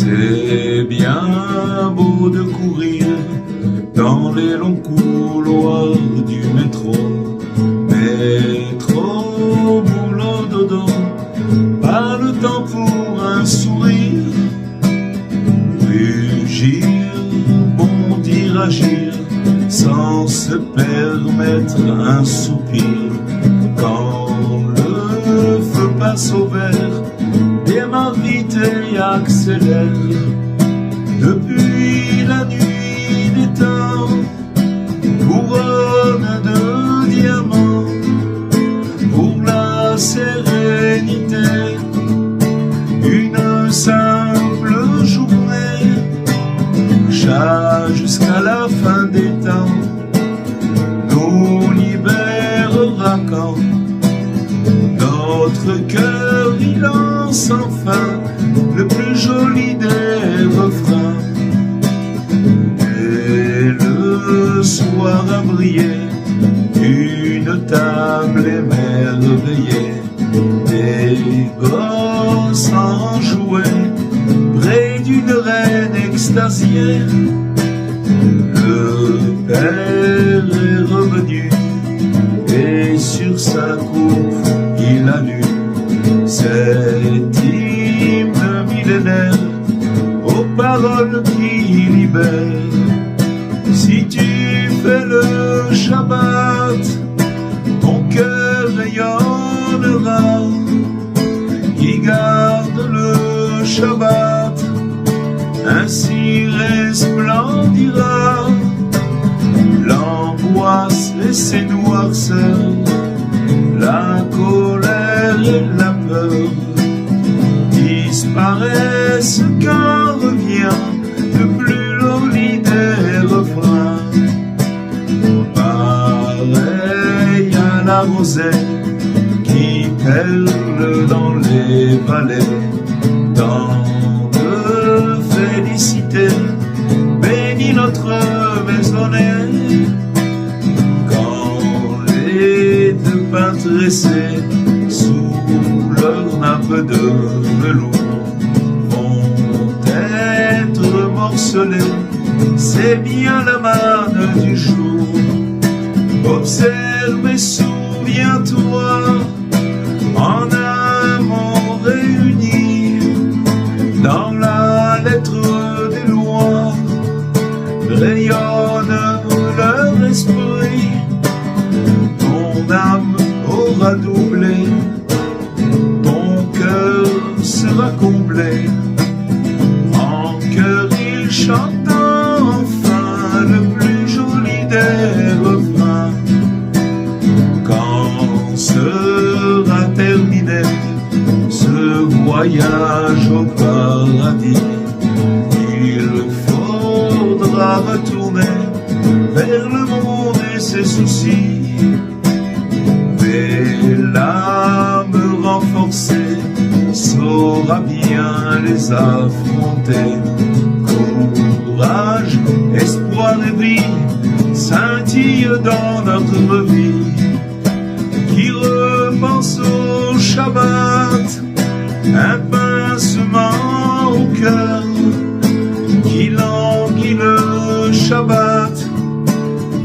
C'est bien beau de courir dans les longs couloirs du métro, métro, boulot, dodo, pas le temps pour un sourire, rugir, bondir, agir, sans se permettre un soupir. Quand le feu passe au vert, démarre vite et accélère. Depuis la nuit des temps, couronne de diamants, pour la sérénité, une simple journée, jusqu'à la fin des temps, nous libérera quand notre cœur y lance enfin le plus joli des refrains. Et le soir a brillé, une table émerveillée, des gosses enjoués près d'une reine extasiée. Le père est revenu et sur sa coupe il a lu cet hymne millénaire aux paroles qui libèrent. Si tu fais le Shabbat, ton cœur rayonnera. Qui garde le Shabbat, ainsi resplendira. L'angoisse et ses noirceurs, la colère et la peur disparaissent quand revient le plus joli des refrains. Pareil à la rosée qui perle dans les vallées, tant de félicité bénit notre maisonnée. Quand les deux pins tressés sous leur nappe de velours vont être morcelés, c'est bien la manne du jour. Observe et souviens-toi, en un monde réuni, dans la lettre des lois, rayonne leur esprit. Ton âme aura doublé, ton cœur sera comblé. En chœur ils chantent enfin le plus joli des refrains. Quand sera terminé ce voyage au paradis, il faudra retourner vers le monde et ses soucis. Mais l'âme renforcée saura bien les affronter. Courage, espoir et vie scintillent dans notre vie. Qui repense au Shabbat, un pincement au cœur. Qui languit le Shabbat,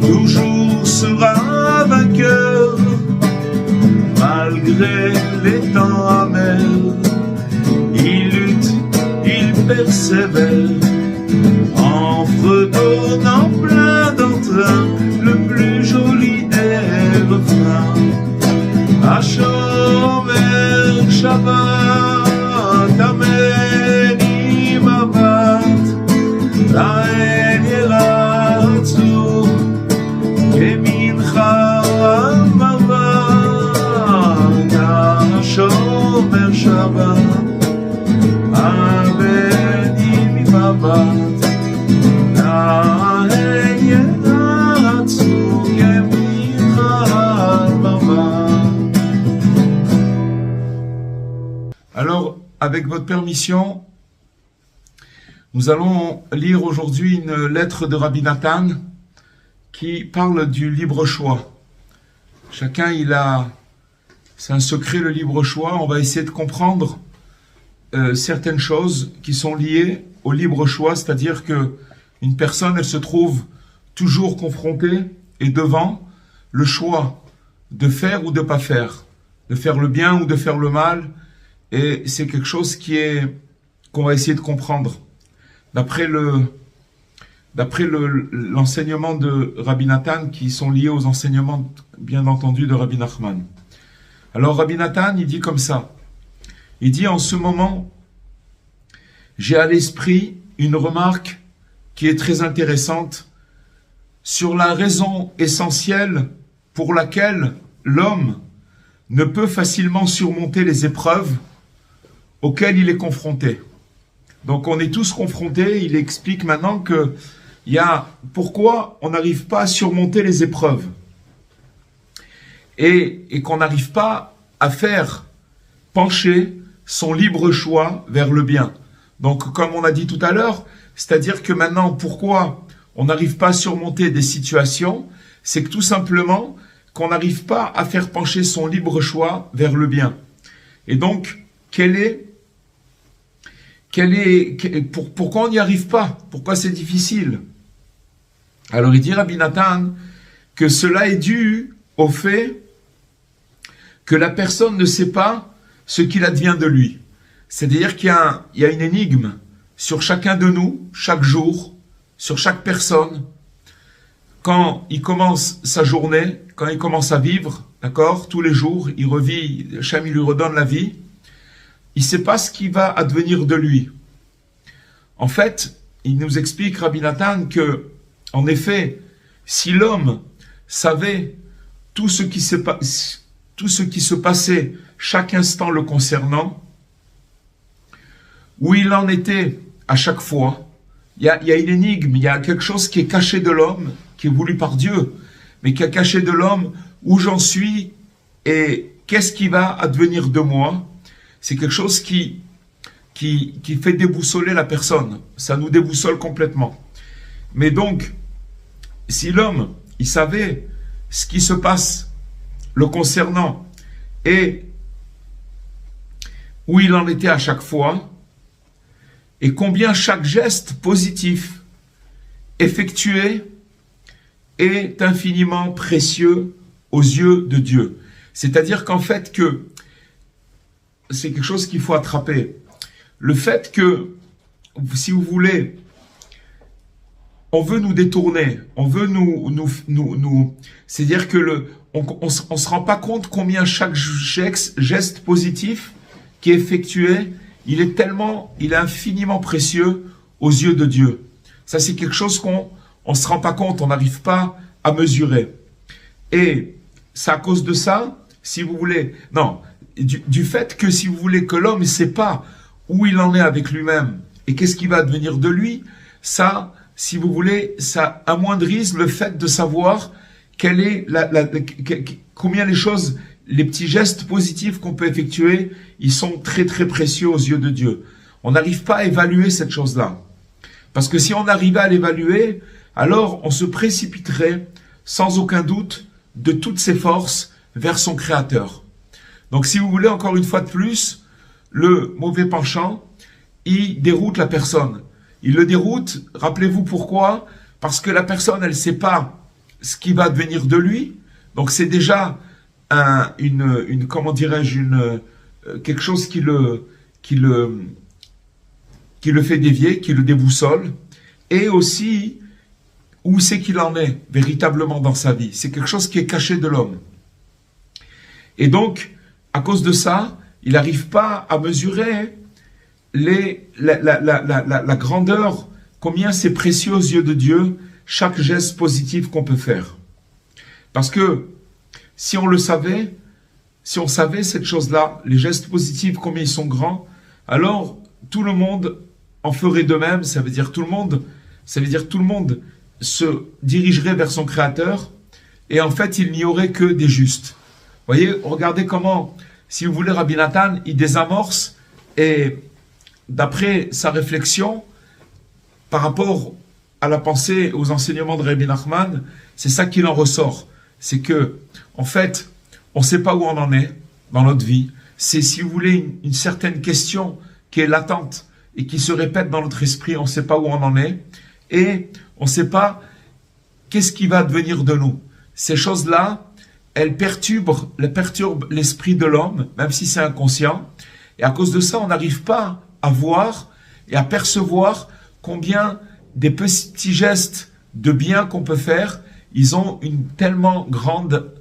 toujours sera vainqueur. Malgré les temps amers, il lutte, il persévère, en fredonnant plein d'entrain le plus joli des refrains. Ashomer Shabbat, Amen Imabat, Laen Yeratzu, Kemincha Mavat, Ashomer Shabbat, Amen Imabat, Laen Yeratzu, Kemincha Mavat. Alors, avec votre permission, nous allons lire aujourd'hui une lettre de Rabbi Nathan qui parle du libre choix. Chacun, c'est un secret le libre choix. On va essayer de comprendre certaines choses qui sont liées au libre choix, c'est-à-dire que une personne, elle se trouve toujours confrontée et devant le choix de faire ou de pas faire, de faire le bien ou de faire le mal, et c'est quelque chose qu'on va essayer de comprendre d'après l'enseignement de Rabbi Nathan, qui sont liés aux enseignements, bien entendu, de Rabbi Nachman. Alors Rabbi Nathan, il dit comme ça, il dit: en ce moment, j'ai à l'esprit une remarque qui est très intéressante sur la raison essentielle pour laquelle l'homme ne peut facilement surmonter les épreuves auxquelles il est confronté. Donc on est tous confrontés, il explique maintenant que pourquoi on n'arrive pas à surmonter les épreuves et qu'on n'arrive pas à faire pencher son libre choix vers le bien. Donc comme on a dit tout à l'heure, c'est-à-dire que maintenant pourquoi on n'arrive pas à surmonter des situations, c'est que tout simplement qu'on n'arrive pas à faire pencher son libre choix vers le bien. Et donc, pourquoi on n'y arrive pas? Pourquoi c'est difficile? Alors il dit Rabbi Nathan que cela est dû au fait que la personne ne sait pas ce qu'il advient de lui. C'est-à-dire qu'il y a une énigme sur chacun de nous, chaque jour, sur chaque personne. Quand il commence sa journée, quand il commence à vivre, d'accord, tous les jours, il revit, Hachem, il lui redonne la vie, il ne sait pas ce qui va advenir de lui. En fait, il nous explique, Rabbi Nathan, que, en effet, si l'homme savait tout ce qui se passait chaque instant le concernant, où il en était à chaque fois, il y a une énigme, il y a quelque chose qui est caché de l'homme, qui est voulu par Dieu, mais qui est caché de l'homme, où j'en suis et qu'est-ce qui va advenir de moi. C'est quelque chose qui fait déboussoler la personne. Ça nous déboussole complètement. Mais donc, si l'homme, il savait ce qui se passe le concernant et où il en était à chaque fois, et combien chaque geste positif effectué est infiniment précieux aux yeux de Dieu. C'est-à-dire qu'en fait que c'est quelque chose qu'il faut attraper. Le fait que, si vous voulez, on veut nous détourner, on veut c'est-à-dire que on se rend pas compte combien chaque geste positif qui est effectué, il est infiniment précieux aux yeux de Dieu. Ça, c'est quelque chose qu'on se rend pas compte, on n'arrive pas à mesurer. Et c'est à cause de ça, si vous voulez, du fait que, si vous voulez, que l'homme ne sait pas où il en est avec lui-même et qu'est-ce qui va advenir de lui, ça, si vous voulez, ça amoindrise le fait de savoir quelle est combien les petits gestes positifs qu'on peut effectuer, ils sont très très précieux aux yeux de Dieu. On n'arrive pas à évaluer cette chose-là. Parce que si on arrivait à l'évaluer, alors on se précipiterait sans aucun doute de toutes ses forces vers son Créateur. Donc si vous voulez, encore une fois de plus, le mauvais penchant, il déroute la personne. Il le déroute, rappelez-vous pourquoi? Parce que la personne, elle ne sait pas ce qui va advenir de lui. Donc c'est déjà comment dirais-je, quelque chose qui le fait dévier, qui le déboussole, et aussi où c'est qu'il en est véritablement dans sa vie. C'est quelque chose qui est caché de l'homme. Et donc, à cause de ça, il n'arrive pas à mesurer la grandeur, combien c'est précieux aux yeux de Dieu, chaque geste positif qu'on peut faire. Parce que, si on le savait, si on savait cette chose-là, les gestes positifs, combien ils sont grands, alors tout le monde en ferait de même. Ça veut dire tout le monde se dirigerait vers son Créateur, et en fait, il n'y aurait que des justes. Vous voyez, regardez comment, si vous voulez, Rabbi Nathan, il désamorce, et d'après sa réflexion, par rapport à la pensée, aux enseignements de Rabbi Nachman, c'est ça qu'il en ressort. C'est que, en fait, on ne sait pas où on en est dans notre vie. C'est, si vous voulez, une certaine question qui est latente et qui se répète dans notre esprit, on ne sait pas où on en est, et on ne sait pas qu'est-ce qui va devenir de nous. Ces choses-là, elles perturbent l'esprit de l'homme, même si c'est inconscient, et à cause de ça, on n'arrive pas à voir et à percevoir combien des petits gestes de bien qu'on peut faire, ils ont une tellement grande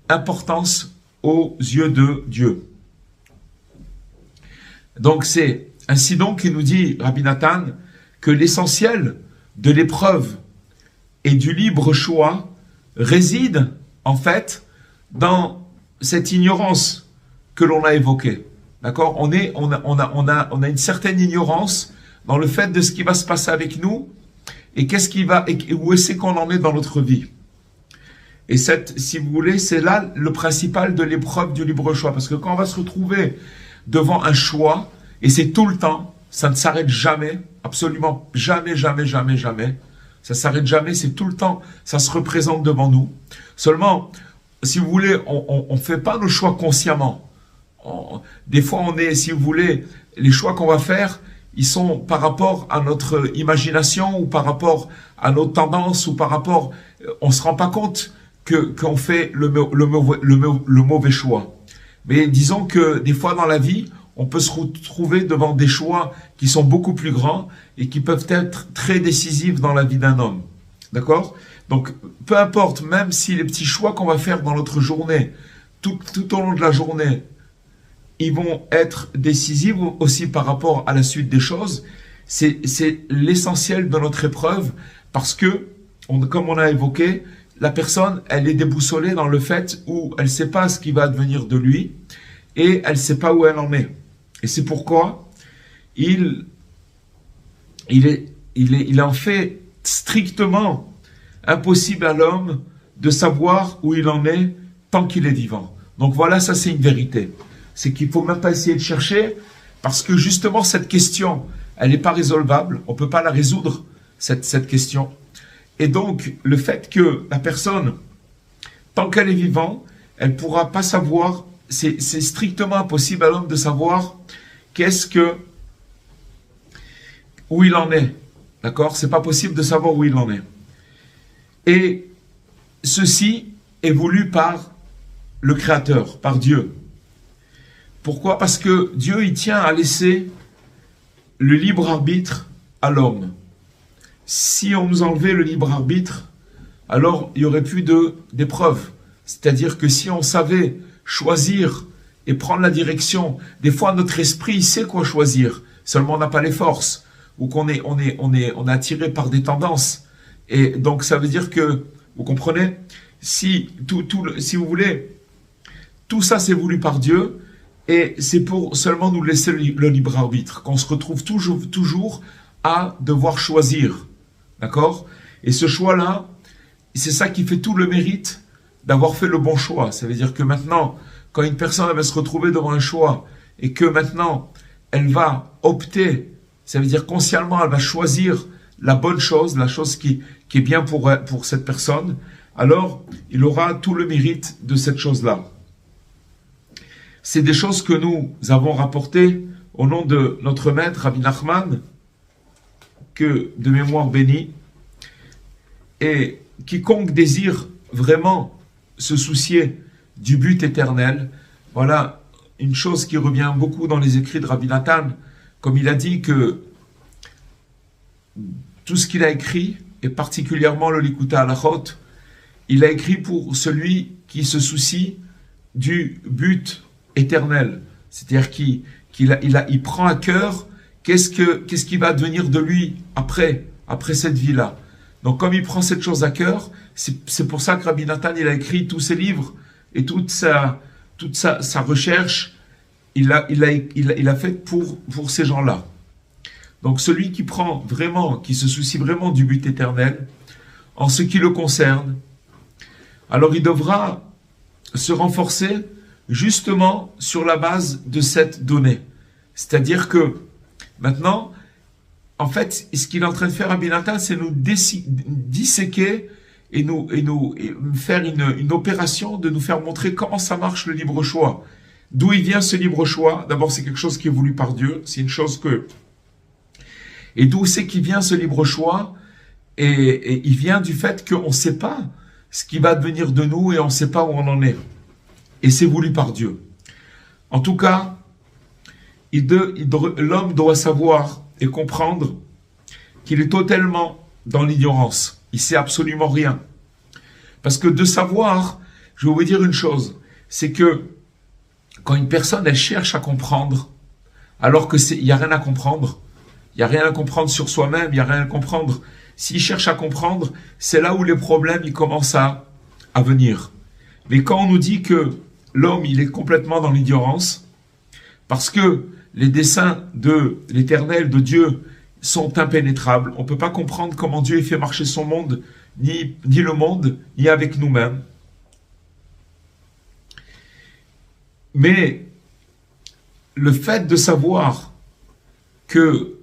importance aux yeux de Dieu. Donc c'est ainsi donc qu'il nous dit Rabbi Nathan que l'essentiel de l'épreuve et du libre choix réside en fait dans cette ignorance que l'on a évoquée. D'accord ? On a une certaine ignorance dans le fait de ce qui va se passer avec nous et où est-ce qu'on en est dans notre vie. Et si vous voulez, c'est là le principal de l'épreuve du libre choix. Parce que quand on va se retrouver devant un choix, et c'est tout le temps, ça ne s'arrête jamais, absolument jamais, jamais, jamais, jamais. Ça s'arrête jamais, c'est tout le temps, ça se représente devant nous. Seulement, si vous voulez, on fait pas nos choix consciemment. Des fois, si vous voulez, les choix qu'on va faire, ils sont par rapport à notre imagination ou par rapport à nos tendances ou par rapport, on se rend pas compte qu'on fait le mauvais choix. Mais disons que des fois dans la vie, on peut se retrouver devant des choix qui sont beaucoup plus grands et qui peuvent être très décisifs dans la vie d'un homme. D'accord ? Donc, peu importe, même si les petits choix qu'on va faire dans notre journée, tout au long de la journée, ils vont être décisifs aussi par rapport à la suite des choses, c'est l'essentiel de notre épreuve parce que, comme on a évoqué, la personne, elle est déboussolée dans le fait où elle ne sait pas ce qui va advenir de lui et elle ne sait pas où elle en est. Et c'est pourquoi il est en fait strictement impossible à l'homme de savoir où il en est tant qu'il est vivant. Donc voilà, ça c'est une vérité. C'est qu'il ne faut même pas essayer de chercher parce que justement cette question, elle n'est pas résolvable. On ne peut pas la résoudre, cette question. Et donc, le fait que la personne, tant qu'elle est vivante, elle ne pourra pas savoir, c'est strictement impossible à l'homme de savoir où il en est. D'accord ? C'est pas possible de savoir où il en est. Et ceci est voulu par le Créateur, par Dieu. Pourquoi ? Parce que Dieu, il tient à laisser le libre arbitre à l'homme. Si on nous enlevait le libre arbitre, alors il n'y aurait plus d'épreuve. C'est-à-dire que si on savait choisir et prendre la direction, des fois notre esprit sait quoi choisir, seulement on n'a pas les forces, ou qu'on est attiré par des tendances. Et donc ça veut dire que, vous comprenez, si vous voulez, tout ça c'est voulu par Dieu, et c'est pour seulement nous laisser le libre arbitre, qu'on se retrouve toujours à devoir choisir. D'accord ? Et ce choix-là, c'est ça qui fait tout le mérite d'avoir fait le bon choix. Ça veut dire que maintenant, quand une personne va se retrouver devant un choix et que maintenant, elle va opter, ça veut dire consciemment, elle va choisir la bonne chose, la chose qui est bien pour cette personne, alors il aura tout le mérite de cette chose-là. C'est des choses que nous avons rapportées au nom de notre maître, Rabbi Nachman, que de mémoire bénie, et quiconque désire vraiment se soucier du but éternel, voilà une chose qui revient beaucoup dans les écrits de Rabbi Nathan, comme il a dit que tout ce qu'il a écrit, et particulièrement le Likutei Halachot, il a écrit pour celui qui se soucie du but éternel, c'est-à-dire qu'il prend à cœur qu'est-ce qui va devenir de lui après cette vie-là. Donc comme il prend cette chose à cœur, c'est pour ça que Rabbi Nathan il a écrit tous ses livres et toute sa recherche, il a fait pour ces gens-là. Donc celui qui se soucie vraiment du but éternel, en ce qui le concerne, alors il devra se renforcer justement sur la base de cette donnée. C'est-à-dire que maintenant, en fait, ce qu'il est en train de faire Rabbi Nathan, c'est nous disséquer et faire une opération de nous faire montrer comment ça marche le libre choix. D'où il vient ce libre choix? D'abord, c'est quelque chose qui est voulu par Dieu. C'est une chose que... Et d'où c'est qu'il vient ce libre choix? Et il vient du fait qu'on ne sait pas ce qui va devenir de nous et on ne sait pas où on en est. Et c'est voulu par Dieu. En tout cas, l'homme doit savoir et comprendre qu'il est totalement dans l'ignorance. Il ne sait absolument rien. Parce que de savoir, je vais vous dire une chose, c'est que quand une personne, elle cherche à comprendre, alors qu'il n'y a rien à comprendre, il n'y a rien à comprendre sur soi-même, il n'y a rien à comprendre. S'il cherche à comprendre, c'est là où les problèmes ils commencent à venir. Mais quand on nous dit que l'homme, il est complètement dans l'ignorance, parce que les desseins de l'Éternel, de Dieu, sont impénétrables. On ne peut pas comprendre comment Dieu fait marcher son monde, ni le monde, ni avec nous-mêmes. Mais le fait de savoir que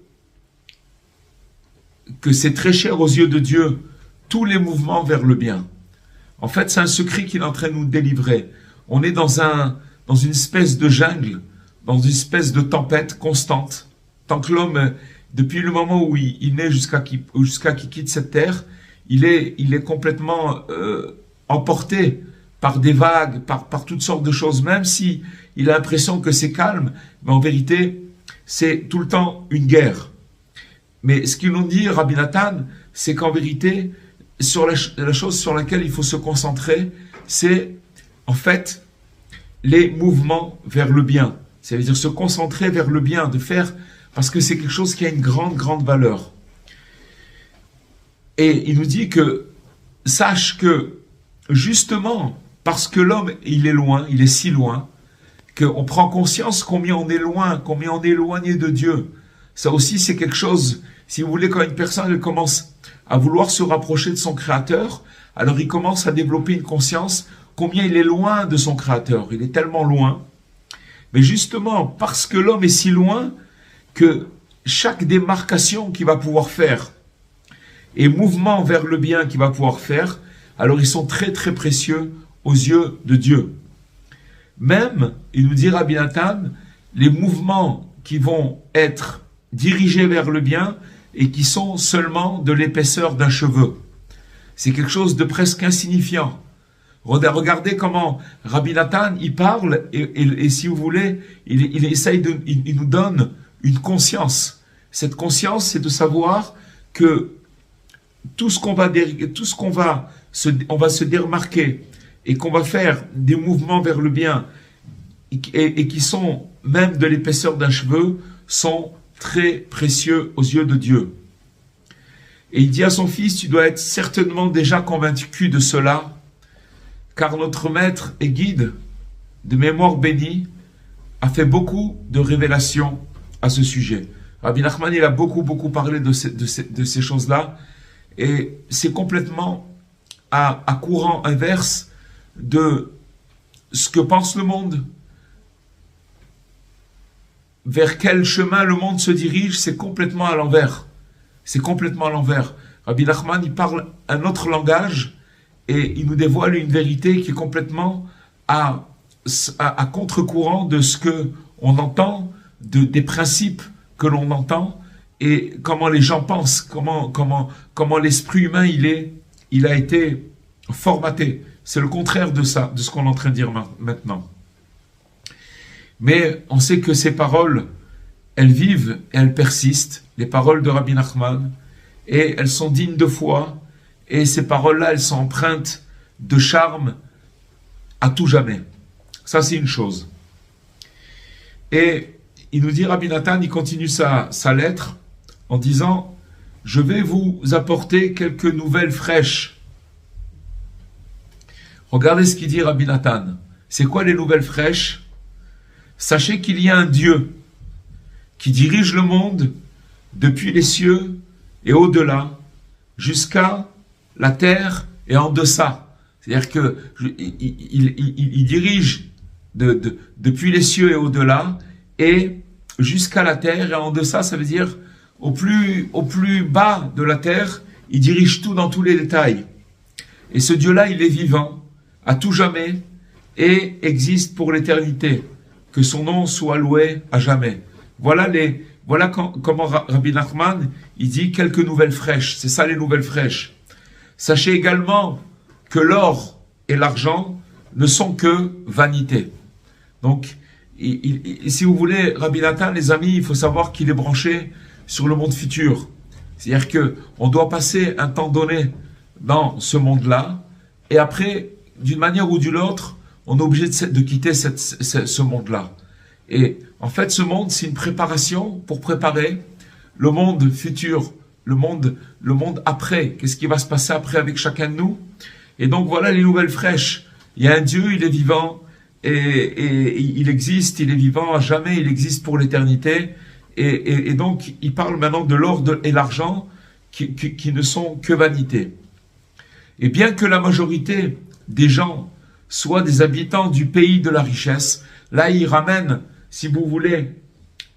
c'est très cher aux yeux de Dieu, tous les mouvements vers le bien. En fait, c'est un secret qu'il est en train de nous délivrer. On est dans une espèce de jungle, dans une espèce de tempête constante. Tant que l'homme, depuis le moment où il naît jusqu'à qu'il quitte cette terre, il est complètement emporté par des vagues, par toutes sortes de choses, même si il a l'impression que c'est calme, mais en vérité, c'est tout le temps une guerre. Mais ce qu'ils nous dit, Rabbi Nathan, c'est qu'en vérité, sur la chose sur laquelle il faut se concentrer, c'est en fait les mouvements vers le bien. C'est-à-dire se concentrer vers le bien, de faire, parce que c'est quelque chose qui a une grande, grande valeur. Et il nous dit que, sache que, justement, parce que l'homme, il est loin, il est si loin, qu'on prend conscience combien on est loin, combien on est éloigné de Dieu. Ça aussi, c'est quelque chose, si vous voulez, quand une personne elle commence à vouloir se rapprocher de son Créateur, alors il commence à développer une conscience combien il est loin de son Créateur. Il est tellement loin. Mais justement, parce que l'homme est si loin, que chaque démarcation qu'il va pouvoir faire et mouvement vers le bien qu'il va pouvoir faire, alors ils sont très très précieux aux yeux de Dieu. Même, il nous dit Rabbi Nathan, les mouvements qui vont être dirigés vers le bien et qui sont seulement de l'épaisseur d'un cheveu. C'est quelque chose de presque insignifiant. Regardez comment Rabbi Nathan, il parle et si vous voulez, il essaye il nous donne une conscience. Cette conscience, c'est de savoir que tout ce qu'on va se démarquer et qu'on va faire des mouvements vers le bien et qui sont même de l'épaisseur d'un cheveu sont très précieux aux yeux de Dieu. Et il dit à son fils, tu dois être certainement déjà convaincu de cela, car notre maître et guide de mémoire bénie a fait beaucoup de révélations à ce sujet. Rabbi Nachman, il a beaucoup parlé de ces choses-là, et c'est complètement à courant inverse de ce que pense le monde. Vers quel chemin le monde se dirige, c'est complètement à l'envers. C'est complètement à l'envers. Rabbi Nachman, il parle un autre langage et il nous dévoile une vérité qui est complètement à contre-courant de ce que on entend, des principes que l'on entend et comment les gens pensent, comment l'esprit humain il a été formaté. C'est le contraire de ça, de ce qu'on est en train de dire maintenant. Mais on sait que ces paroles, elles vivent et elles persistent, les paroles de Rabbi Nachman, et elles sont dignes de foi, et ces paroles-là, elles sont empreintes de charme à tout jamais. Ça, c'est une chose. Et il nous dit, Rabbi Nathan, il continue sa lettre en disant, je vais vous apporter quelques nouvelles fraîches. Regardez ce qu'il dit Rabbi Nathan. C'est quoi les nouvelles fraîches? Sachez qu'il y a un Dieu qui dirige le monde depuis les cieux et au-delà, jusqu'à la terre et en deçà. C'est-à-dire que il dirige depuis les cieux et au-delà et jusqu'à la terre et en deçà, ça veut dire au plus bas de la terre, il dirige tout dans tous les détails. Et ce Dieu-là, il est vivant à tout jamais et existe pour l'éternité. que son nom soit loué à jamais. Voilà comment Rabbi Nachman, il dit quelques nouvelles fraîches. C'est ça les nouvelles fraîches. Sachez également que l'or et l'argent ne sont que vanité. Donc, si vous voulez, Rabbi Nathan, les amis, il faut savoir qu'il est branché sur le monde futur. C'est-à-dire que on doit passer un temps donné dans ce monde-là, et après, d'une manière ou d'une autre, on est obligé de quitter ce monde-là. Et en fait, ce monde, c'est une préparation pour préparer le monde futur, le monde après. Qu'est-ce qui va se passer après avec chacun de nous? Et donc voilà les nouvelles fraîches. Il y a un Dieu, il est vivant, et il existe, il est vivant à jamais, il existe pour l'éternité. Et donc, il parle maintenant de l'or et l'argent qui ne sont que vanité. Et bien que la majorité des gens soient des habitants du pays de la richesse, là, il ramène, si vous voulez,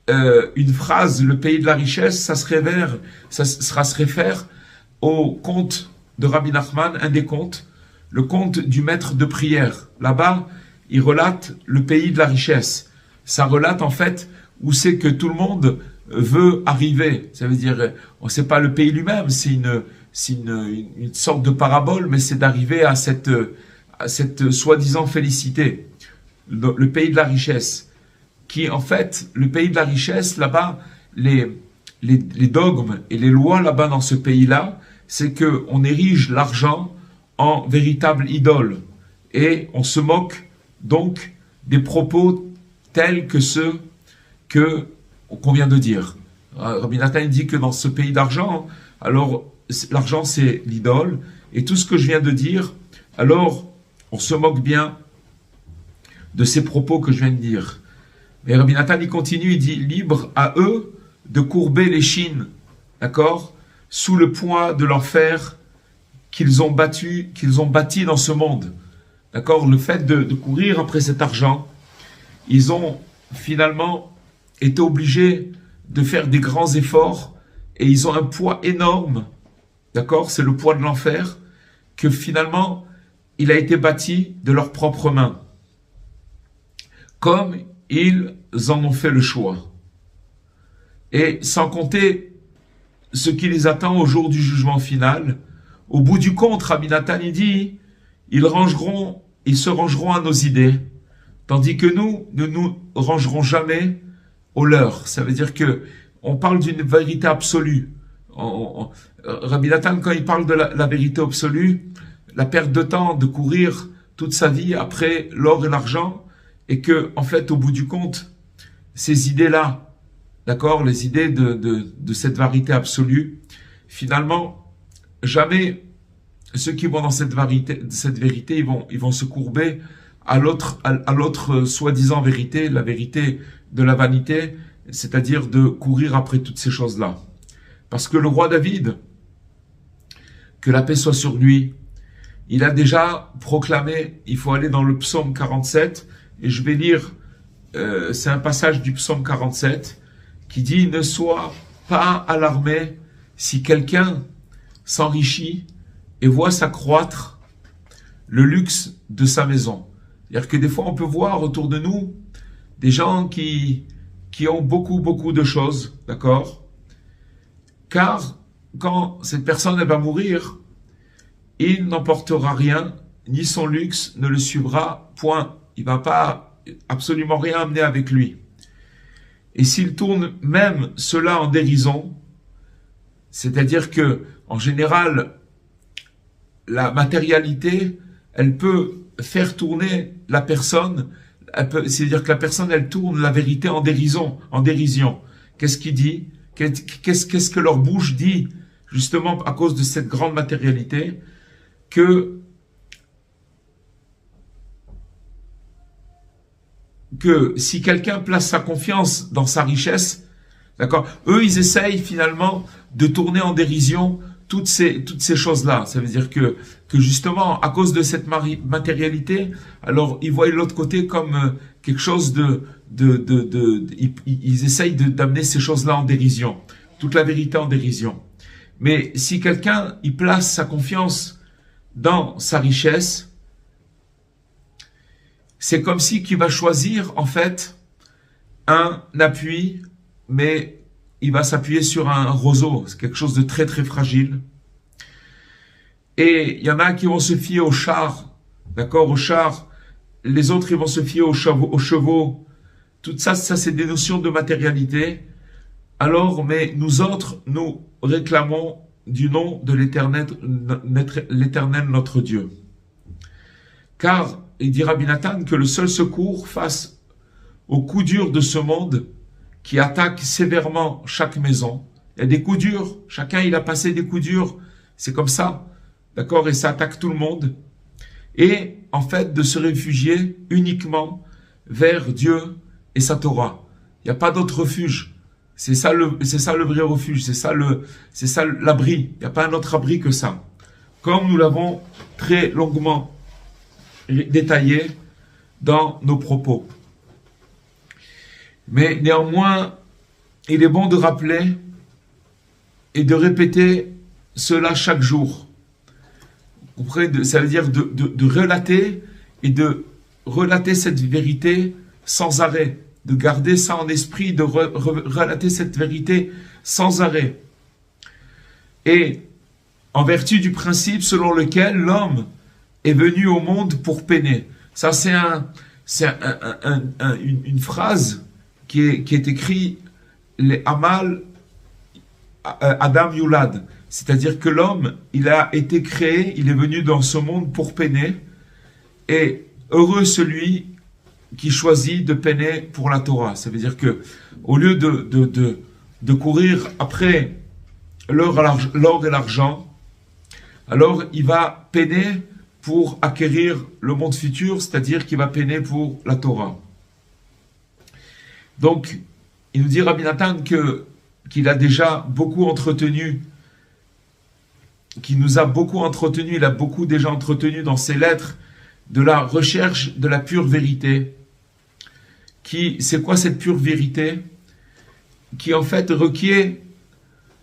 une phrase, le pays de la richesse, ça se réfère au conte de Rabbi Nachman, un des contes, le conte du maître de prière. Là-bas, il relate le pays de la richesse. Ça relate en fait où c'est que tout le monde veut arriver. Ça veut dire, c'est pas le pays lui-même, c'est une sorte de parabole, mais c'est d'arriver à cette soi-disant félicité. Le pays de la richesse. Qui, en fait, le pays de la richesse, là-bas, les dogmes et les lois là-bas dans ce pays-là, c'est que on érige l'argent en véritable idole. Et on se moque donc des propos tels que ceux qu'on vient de dire. Rabbi Nathan dit que dans ce pays d'argent, alors l'argent c'est l'idole, et tout ce que je viens de dire, alors on se moque bien de ces propos que je viens de dire. Mais Rabbi Nathan il continue, il dit libre à eux de courber les chines, d'accord, sous le poids de l'enfer qu'ils ont bâti dans ce monde. D'accord, le fait de courir après cet argent, ils ont finalement été obligés de faire des grands efforts et ils ont un poids énorme, d'accord, c'est le poids de l'enfer, que finalement, il a été bâti de leurs propres mains. Comme ils en ont fait le choix. Et sans compter ce qui les attend au jour du jugement final, au bout du compte, Rabbi Nathan il dit, ils se rangeront à nos idées, tandis que nous ne nous rangerons jamais aux leurs. Ça veut dire que on parle d'une vérité absolue. Rabbi Nathan, quand il parle de la vérité absolue, la perte de temps de courir toute sa vie après l'or et l'argent, et que, en fait, au bout du compte, ces idées-là, d'accord, les idées de cette vérité absolue, finalement, jamais ceux qui vont dans cette vérité, ils vont se courber à l'autre soi-disant vérité, la vérité de la vanité, c'est-à-dire de courir après toutes ces choses-là. Parce que le roi David, que la paix soit sur lui, il a déjà proclamé, il faut aller dans le psaume 47, et je vais lire, c'est un passage du psaume 47, qui dit « Ne sois pas alarmé si quelqu'un s'enrichit et voit s'accroître le luxe de sa maison. » C'est-à-dire que des fois, on peut voir autour de nous des gens qui ont beaucoup de choses, d'accord? Car quand cette personne elle va mourir, il n'emportera rien, ni son luxe ne le suivra, point. Il va pas absolument rien amener avec lui. Et s'il tourne même cela en dérision, c'est-à-dire que, en général, la matérialité, elle peut faire tourner la personne, c'est-à-dire que la personne, elle tourne la vérité en dérision. Qu'est-ce qu'il dit? Qu'est-ce que leur bouche dit, justement, à cause de cette grande matérialité, que si quelqu'un place sa confiance dans sa richesse, d'accord, eux, ils essayent finalement de tourner en dérision toutes ces choses-là. Ça veut dire que justement, à cause de cette matérialité, alors ils voient l'autre côté comme quelque chose ils essayent d'amener ces choses-là en dérision, toute la vérité en dérision. Mais si quelqu'un, il place sa confiance dans sa richesse, c'est comme si qu'il va choisir, en fait, un appui, mais il va s'appuyer sur un roseau. C'est quelque chose de très très fragile. Et il y en a qui vont se fier aux chars, d'accord, aux chars. Les autres, ils vont se fier aux chevaux. Tout ça, c'est des notions de matérialité. Alors, mais nous autres, nous réclamons du nom de l'Éternel notre Dieu. Car, il dit Rabbi Nathan que le seul secours face aux coups durs de ce monde qui attaque sévèrement chaque maison. Il y a des coups durs, chacun il a passé des coups durs, c'est comme ça, d'accord, et ça attaque tout le monde. Et en fait, de se réfugier uniquement vers Dieu et sa Torah. Il n'y a pas d'autre refuge. C'est ça le vrai refuge, c'est ça l'abri. Il n'y a pas un autre abri que ça. Comme nous l'avons très longuement détaillé dans nos propos. Mais néanmoins, il est bon de rappeler et de répéter cela chaque jour. Vous comprenez, ça veut dire de relater et de relater cette vérité sans arrêt, de garder ça en esprit, de relater cette vérité sans arrêt. Et en vertu du principe selon lequel l'homme est venu au monde pour peiner. Ça, c'est une phrase qui est écrite, les Amal Adam Yulad. C'est-à-dire que l'homme, il a été créé, il est venu dans ce monde pour peiner. Et heureux celui qui choisit de peiner pour la Torah. Ça veut dire que, au lieu de courir après l'or et l'argent, alors il va peiner pour acquérir le monde futur, c'est-à-dire qu'il va peiner pour la Torah. Donc, il nous dit Rabbi Nathan qu'il a déjà beaucoup entretenu, qu'il nous a beaucoup entretenu, il a beaucoup déjà entretenu dans ses lettres de la recherche de la pure vérité. C'est quoi cette pure vérité? Qui en fait requiert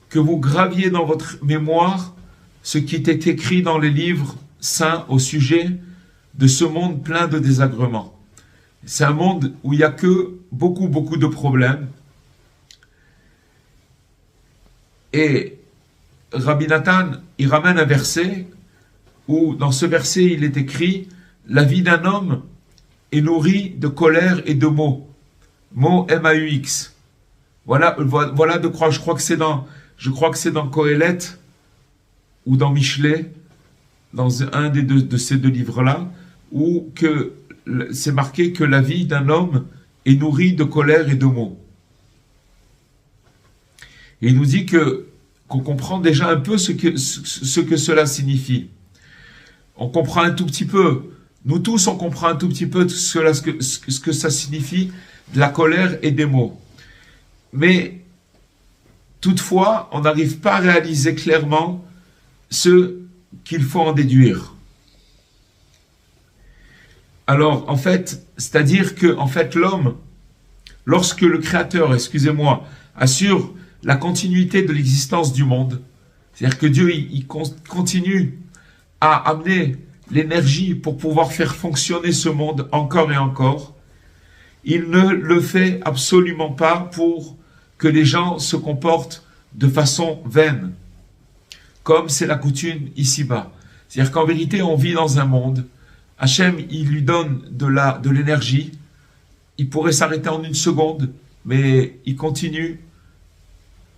que vous graviez dans votre mémoire ce qui était écrit dans les livres saints au sujet de ce monde plein de désagréments. C'est un monde où il n'y a que beaucoup de problèmes. Et Rabbi Nathan, il ramène un verset où dans ce verset il est écrit « La vie d'un homme est nourrie de colère et de maux ». Mots M-A-U-X. Voilà de quoi je crois que c'est dans Kohelet ou dans Michelet, dans un de ces deux livres-là, où c'est marqué que la vie d'un homme est nourrie de colère et de maux. Et il nous dit qu'on comprend déjà un peu ce que cela signifie. On comprend un tout petit peu. Nous tous, on comprend un tout petit peu ce que ça signifie, de la colère et des maux. Mais toutefois, on n'arrive pas à réaliser clairement ce qu'il faut en déduire. Alors, en fait, c'est-à-dire que, en fait, l'homme, lorsque le Créateur, assure la continuité de l'existence du monde, c'est-à-dire que Dieu, il continue à amener l'énergie pour pouvoir faire fonctionner ce monde encore et encore, il ne le fait absolument pas pour que les gens se comportent de façon vaine, comme c'est la coutume ici-bas. C'est-à-dire qu'en vérité, on vit dans un monde, Hachem, il lui donne de l'énergie, il pourrait s'arrêter en une seconde, mais il continue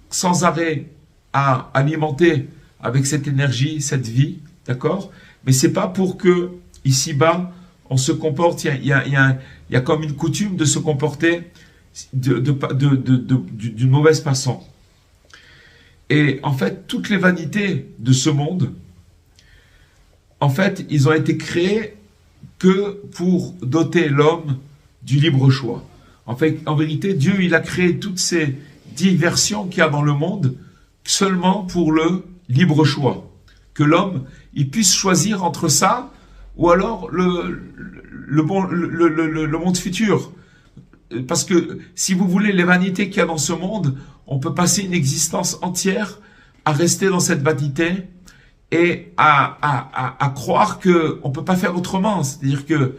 sans arrêt à alimenter avec cette énergie, cette vie, d'accord? Mais c'est pas pour que, ici-bas, on se comporte, il y a comme une coutume de se comporter d'une mauvaise façon. Et en fait, toutes les vanités de ce monde, en fait, ils ont été créés que pour doter l'homme du libre choix. En fait, en vérité, Dieu, il a créé toutes ces diversions qu'il y a dans le monde seulement pour le libre choix. Que l'homme, il puisse choisir entre ça ou alors le monde futur. Parce que si vous voulez les vanités qu'il y a dans ce monde, on peut passer une existence entière à rester dans cette vanité et à croire que on peut pas faire autrement. C'est-à-dire que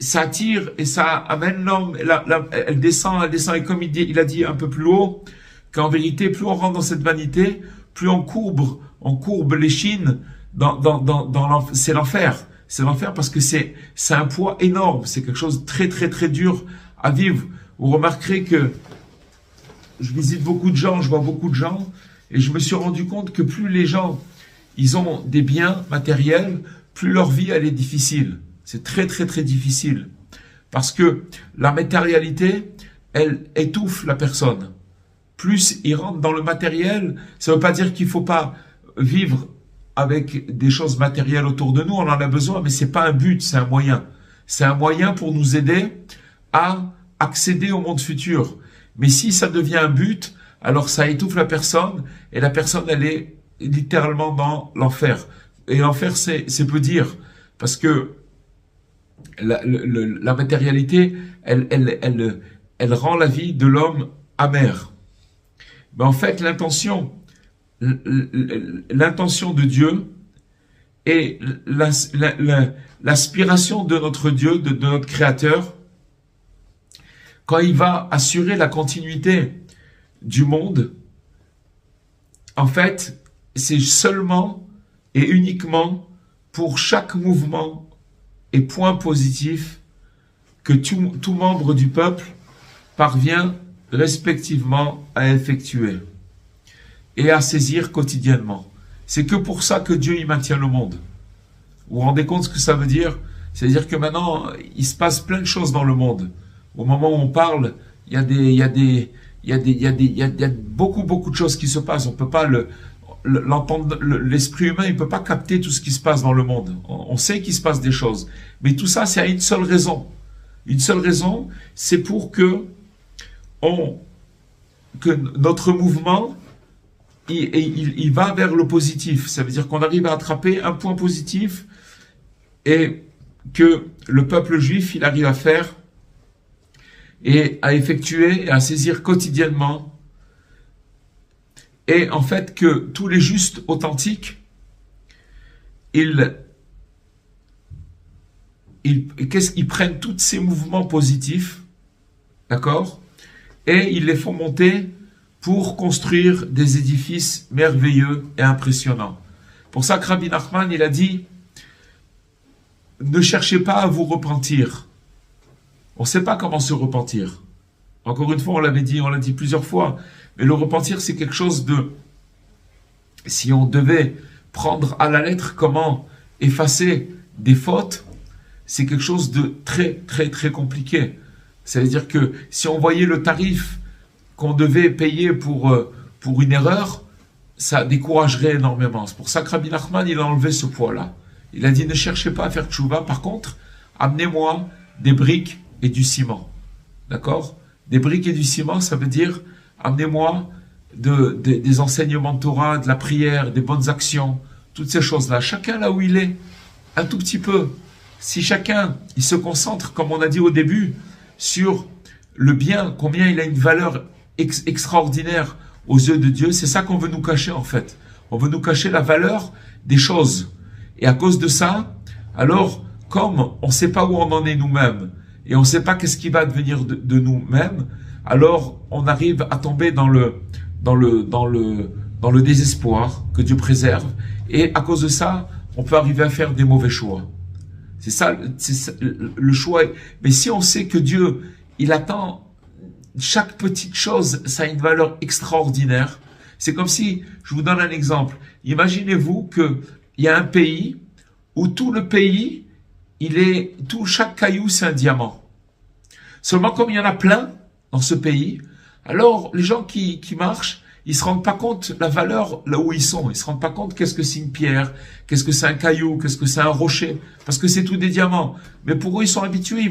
ça attire et ça amène l'homme, elle descend, et comme il a dit un peu plus haut, qu'en vérité, plus on rentre dans cette vanité, plus on courbe l'échine c'est l'enfer. C'est l'enfer parce que c'est un poids énorme, c'est quelque chose de très très très dur à vivre. Vous remarquerez que je visite beaucoup de gens, je vois beaucoup de gens, et je me suis rendu compte que plus les gens, ils ont des biens matériels, plus leur vie, elle est difficile. C'est très très très difficile. Parce que la matérialité, elle étouffe la personne. Plus ils rentrent dans le matériel, ça ne veut pas dire qu'il ne faut pas vivre avec des choses matérielles autour de nous, on en a besoin, mais c'est pas un but, c'est un moyen. C'est un moyen pour nous aider à accéder au monde futur. Mais si ça devient un but, alors ça étouffe la personne, et la personne, elle est littéralement dans l'enfer. Et l'enfer, c'est peu dire, parce que la matérialité, elle rend la vie de l'homme amère. Mais en fait, l'intention de Dieu et l'aspiration de notre Dieu, de notre Créateur, quand il va assurer la continuité du monde, en fait, c'est seulement et uniquement pour chaque mouvement et point positif que tout membre du peuple parvient respectivement à effectuer et à saisir quotidiennement. C'est que pour ça que Dieu y maintient le monde. Vous vous rendez compte ce que ça veut dire? C'est-à-dire que maintenant, il se passe plein de choses dans le monde. Au moment où on parle, il y a beaucoup de choses qui se passent. On peut pas l'entendre, l'esprit humain, il peut pas capter tout ce qui se passe dans le monde. On sait qu'il se passe des choses. Mais tout ça, c'est à une seule raison. Une seule raison, c'est pour que notre mouvement, il va vers le positif. Ça veut dire qu'on arrive à attraper un point positif et que le peuple juif, il arrive à faire et à effectuer et à saisir quotidiennement. Et en fait que tous les justes authentiques, ils prennent tous ces mouvements positifs, d'accord, et ils les font monter pour construire des édifices merveilleux et impressionnants. Pour ça que Rabbi Nachman, il a dit, ne cherchez pas à vous repentir. On ne sait pas comment se repentir. Encore une fois, on l'a dit plusieurs fois, mais le repentir, c'est quelque chose de... Si on devait prendre à la lettre comment effacer des fautes, c'est quelque chose de très, très, très compliqué. Ça veut dire que si on voyait le tarif qu'on devait payer pour une erreur, ça découragerait énormément. C'est pour ça que Rabbi Nachman, il a enlevé ce poids-là. Il a dit, ne cherchez pas à faire tchouva. Par contre, amenez-moi des briques et du ciment. D'accord? Des briques et du ciment, ça veut dire, amenez-moi des enseignements de Torah, de la prière, des bonnes actions, toutes ces choses-là. Chacun là où il est, un tout petit peu. Si chacun, il se concentre, comme on a dit au début, sur le bien, combien il a une valeur extraordinaire aux yeux de Dieu, c'est ça qu'on veut nous cacher en fait. On veut nous cacher la valeur des choses. Et à cause de ça, alors, comme on ne sait pas où on en est nous-mêmes, et on ne sait pas qu'est-ce qui va devenir de nous-mêmes, alors on arrive à tomber dans le désespoir, que Dieu préserve, et à cause de ça, on peut arriver à faire des mauvais choix. C'est ça le choix. Mais si on sait que Dieu, il attend chaque petite chose, ça a une valeur extraordinaire. C'est comme si, je vous donne un exemple. Imaginez-vous qu'il y a un pays où tout le pays, chaque caillou, c'est un diamant. Seulement, comme il y en a plein dans ce pays, alors les gens qui marchent, ils se rendent pas compte la valeur là où ils sont. Ils se rendent pas compte qu'est-ce que c'est une pierre, qu'est-ce que c'est un caillou, qu'est-ce que c'est un rocher, parce que c'est tout des diamants. Mais pour eux, ils sont habitués, ils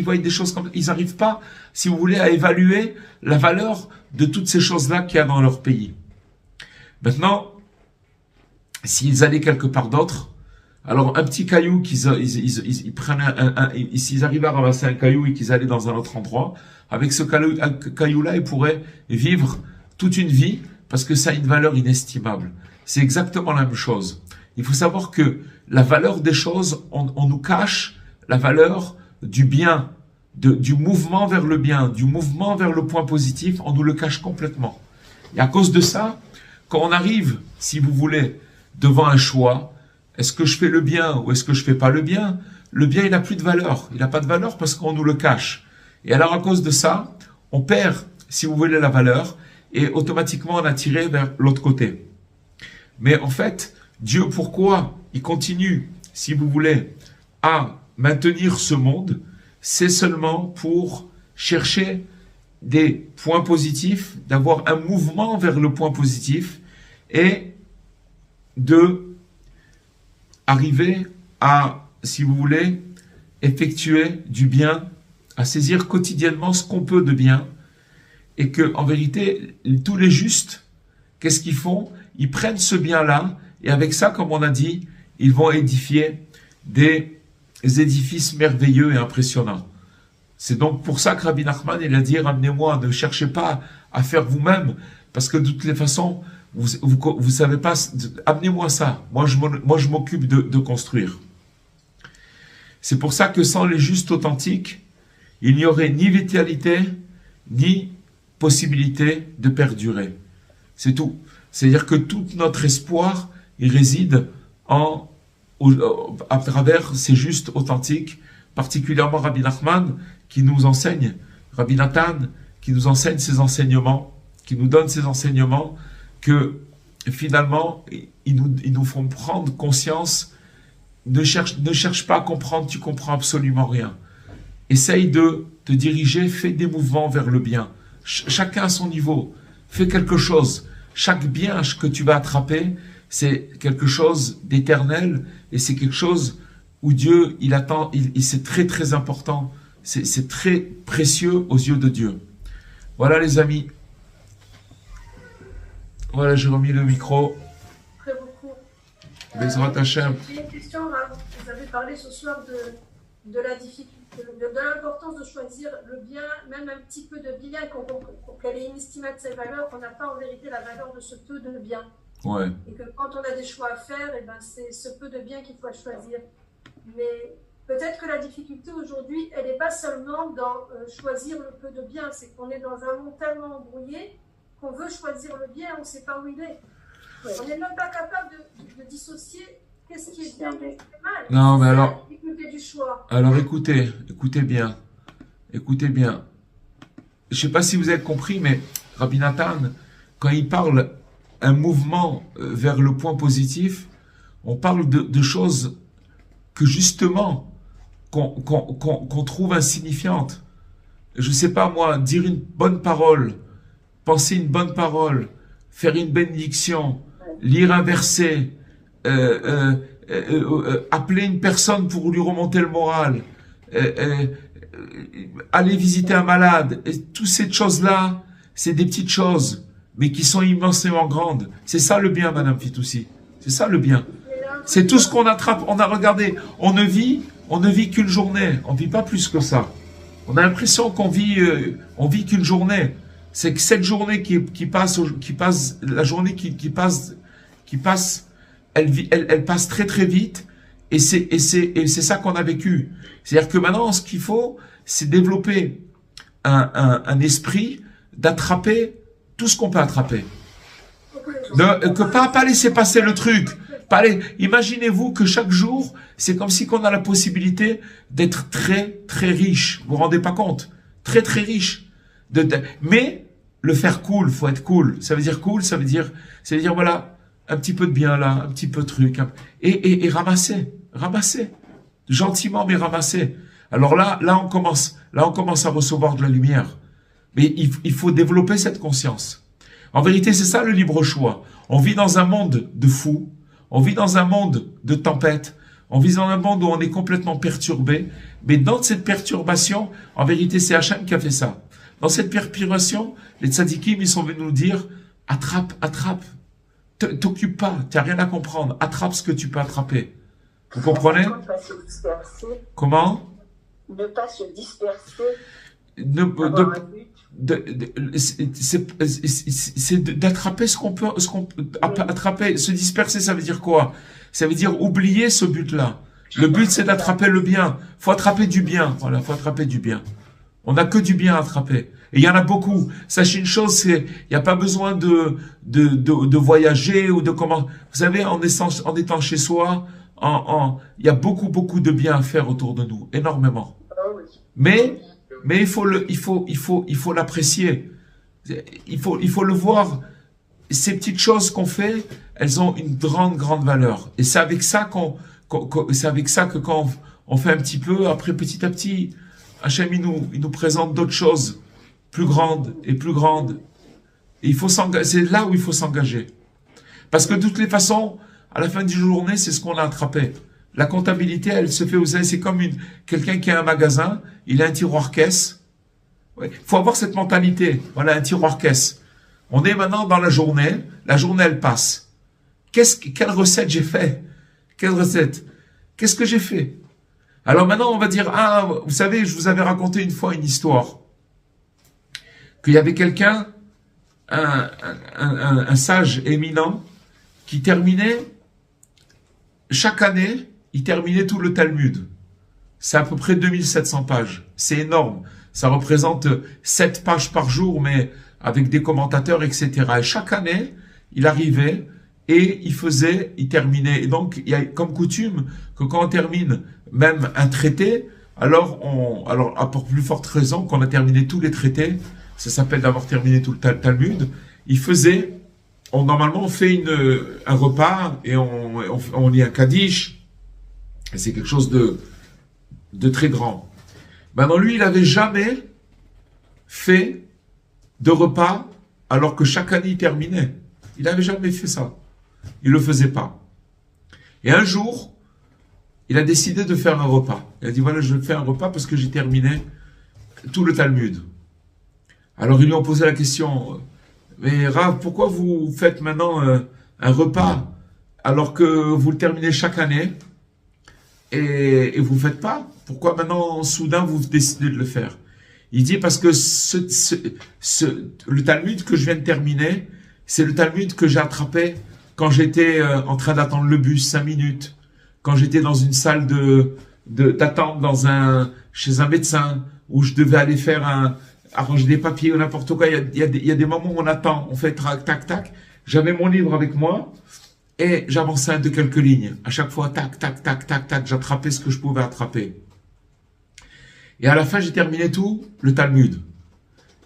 voient des choses comme, ils n'arrivent pas, si vous voulez, à évaluer la valeur de toutes ces choses-là qu'il y a dans leur pays. Maintenant, s'ils allaient quelque part d'autre, alors un petit caillou ils prennent s'ils arrivaient à ramasser un caillou et qu'ils allaient dans un autre endroit, avec ce caillou-là, ils pourraient vivre toute une vie parce que ça a une valeur inestimable. C'est exactement la même chose. Il faut savoir que la valeur des choses, on nous cache la valeur du bien, du mouvement vers le bien, du mouvement vers le point positif, on nous le cache complètement. Et à cause de ça, quand on arrive, si vous voulez, devant un choix, est-ce que je fais le bien ou est-ce que je fais pas le bien? Le bien, il n'a plus de valeur. Il n'a pas de valeur parce qu'on nous le cache. Et alors, à cause de ça, on perd, si vous voulez, la valeur et automatiquement, on a tiré vers l'autre côté. Mais en fait, Dieu, pourquoi il continue, si vous voulez, à maintenir ce monde? C'est seulement pour chercher des points positifs, d'avoir un mouvement vers le point positif et de arriver à, si vous voulez, effectuer du bien, à saisir quotidiennement ce qu'on peut de bien, et que, en vérité, tous les justes, qu'est-ce qu'ils font? Ils prennent ce bien-là, et avec ça, comme on a dit, ils vont édifier des édifices merveilleux et impressionnants. C'est donc pour ça que Rabbi Nachman, il a dit, ramenez-moi, ne cherchez pas à faire vous-même, parce que de toutes les façons, vous savez pas, amenez-moi ça. Moi, je m'occupe de construire. C'est pour ça que sans les justes authentiques, il n'y aurait ni vitalité, ni possibilité de perdurer. C'est tout. C'est-à-dire que tout notre espoir, il réside à travers ces justes authentiques, particulièrement Rabbi Nachman, qui nous enseigne, Rabbi Nathan, qui nous enseigne ses enseignements, qui nous donne ses enseignements, que finalement, ils nous font prendre conscience. Ne cherche pas à comprendre, tu comprends absolument rien. Essaye de te diriger, fais des mouvements vers le bien. Chacun à son niveau, fais quelque chose. Chaque bien que tu vas attraper, c'est quelque chose d'éternel et c'est quelque chose où Dieu, il attend, c'est très très important, c'est très précieux aux yeux de Dieu. Voilà les amis. Voilà, j'ai remis le micro. Très beaucoup. Bezrat Hashem. J'ai une question, Rav. Vous avez parlé ce soir de la difficulté, de l'importance de choisir le bien, même un petit peu de bien, qu'elle est inestimable de ses valeurs, qu'on n'a pas en vérité la valeur de ce peu de bien. Ouais. Et que quand on a des choix à faire, eh ben c'est ce peu de bien qu'il faut choisir. Mais peut-être que la difficulté aujourd'hui, elle n'est pas seulement dans choisir le peu de bien, c'est qu'on est dans un monde tellement embrouillé qu'on veut choisir le bien, on ne sait pas où il est. Ouais. On n'est même pas capable de dissocier qu'est-ce qui est bien et qu'est-ce qui est mal. Non, mais alors, la difficulté du choix. Alors écoutez bien. Écoutez bien. Je ne sais pas si vous avez compris, mais Rabbi Nathan, quand il parle un mouvement vers le point positif, on parle de choses que justement, qu'on trouve insignifiantes. Je ne sais pas moi, dire une bonne parole, penser une bonne parole, faire une bénédiction, lire un verset, appeler une personne pour lui remonter le moral, aller visiter un malade, et toutes ces choses-là, c'est des petites choses, mais qui sont immensément grandes. C'est ça le bien, Madame Fitoussi. C'est ça le bien. C'est tout ce qu'on attrape. On a regardé. On ne vit qu'une journée. On vit pas plus que ça. On a l'impression qu'on vit qu'une journée. C'est que cette journée qui passe, la journée qui passe, elle passe très très vite. Et c'est ça qu'on a vécu. C'est-à-dire que maintenant, ce qu'il faut, c'est développer un esprit d'attraper tout ce qu'on peut attraper. Pas laisser passer le truc. Imaginez-vous que chaque jour, c'est comme si qu'on a la possibilité d'être très très riche. Vous vous rendez pas compte? Très très riche. Mais le faire cool, faut être cool. Ça veut dire cool, ça veut dire voilà, un petit peu de bien là, un petit peu de truc, et ramasser, gentiment mais ramasser. Alors là on commence à recevoir de la lumière. Mais il faut développer cette conscience. En vérité, c'est ça le libre choix. On vit dans un monde de fous. On vit dans un monde de tempête. On vit dans un monde où on est complètement perturbé. Mais dans cette perturbation, en vérité, c'est Hachem qui a fait ça. Dans cette perturbation, les tzadikim, ils sont venus nous dire, attrape. T'occupe pas, t'as rien à comprendre. Attrape ce que tu peux attraper. Vous comprenez? Ne pas se disperser. Comment? Ne pas se disperser. C'est d'attraper ce qu'on peut attraper. Se disperser, ça veut dire quoi? Ça veut dire oublier ce but-là. Le but, c'est d'attraper le bien. Faut attraper du bien. Voilà, faut attraper du bien. On n'a que du bien à attraper. Et il y en a beaucoup. Sachez une chose, c'est, il n'y a pas besoin de voyager ou de comment. Vous savez, en étant chez soi, il y a beaucoup de bien à faire autour de nous. Énormément. Mais il faut l'apprécier. Il faut le voir. Ces petites choses qu'on fait, elles ont une grande valeur. Et c'est avec ça c'est avec ça que quand on fait un petit peu, après petit à petit, Hachem, il nous présente d'autres choses plus grandes et plus grandes. Et il faut c'est là où il faut s'engager. Parce que de toutes les façons, à la fin du journée, c'est ce qu'on a attrapé. La comptabilité, elle se fait, vous savez, c'est comme quelqu'un qui a un magasin, il a un tiroir caisse. Il faut avoir cette mentalité. Voilà, un tiroir caisse. On est maintenant dans la journée elle passe. Quelle recette j'ai fait? Quelle recette? Qu'est-ce que j'ai fait? Alors maintenant, on va dire, ah, vous savez, je vous avais raconté une fois une histoire. Qu'il y avait quelqu'un, un sage éminent, qui terminait, chaque année, il terminait tout le Talmud. C'est à peu près 2700 pages. C'est énorme. Ça représente 7 pages par jour, mais avec des commentateurs, etc. Et chaque année, il arrivait et il terminait. Et donc, il y a comme coutume que quand on termine même un traité, alors à pour plus forte raison qu'on a terminé tous les traités, ça s'appelle d'avoir terminé tout le Talmud, normalement on fait un repas et on lit un Kaddish, et c'est quelque chose de très grand. Maintenant, lui, il n'avait jamais fait de repas alors que chaque année il terminait. Il n'avait jamais fait ça. Il le faisait pas. Et un jour, il a décidé de faire un repas. Il a dit, voilà, je fais un repas parce que j'ai terminé tout le Talmud. Alors ils lui ont posé la question, mais Rav, pourquoi vous faites maintenant un repas alors que vous le terminez chaque année et vous ne faites pas? Pourquoi maintenant, soudain, vous décidez de le faire? Il dit parce que le Talmud que je viens de terminer, c'est le Talmud que j'ai attrapé quand j'étais en train d'attendre le bus 5 minutes, quand j'étais dans une salle d'attente chez un médecin, où je devais aller arranger des papiers ou n'importe quoi. Il y a des moments où on attend, on fait tac, tac. J'avais mon livre avec moi et j'avançais de quelques lignes. À chaque fois, tac, tac, tac, tac, tac, j'attrapais ce que je pouvais attraper. Et à la fin, j'ai terminé tout le Talmud.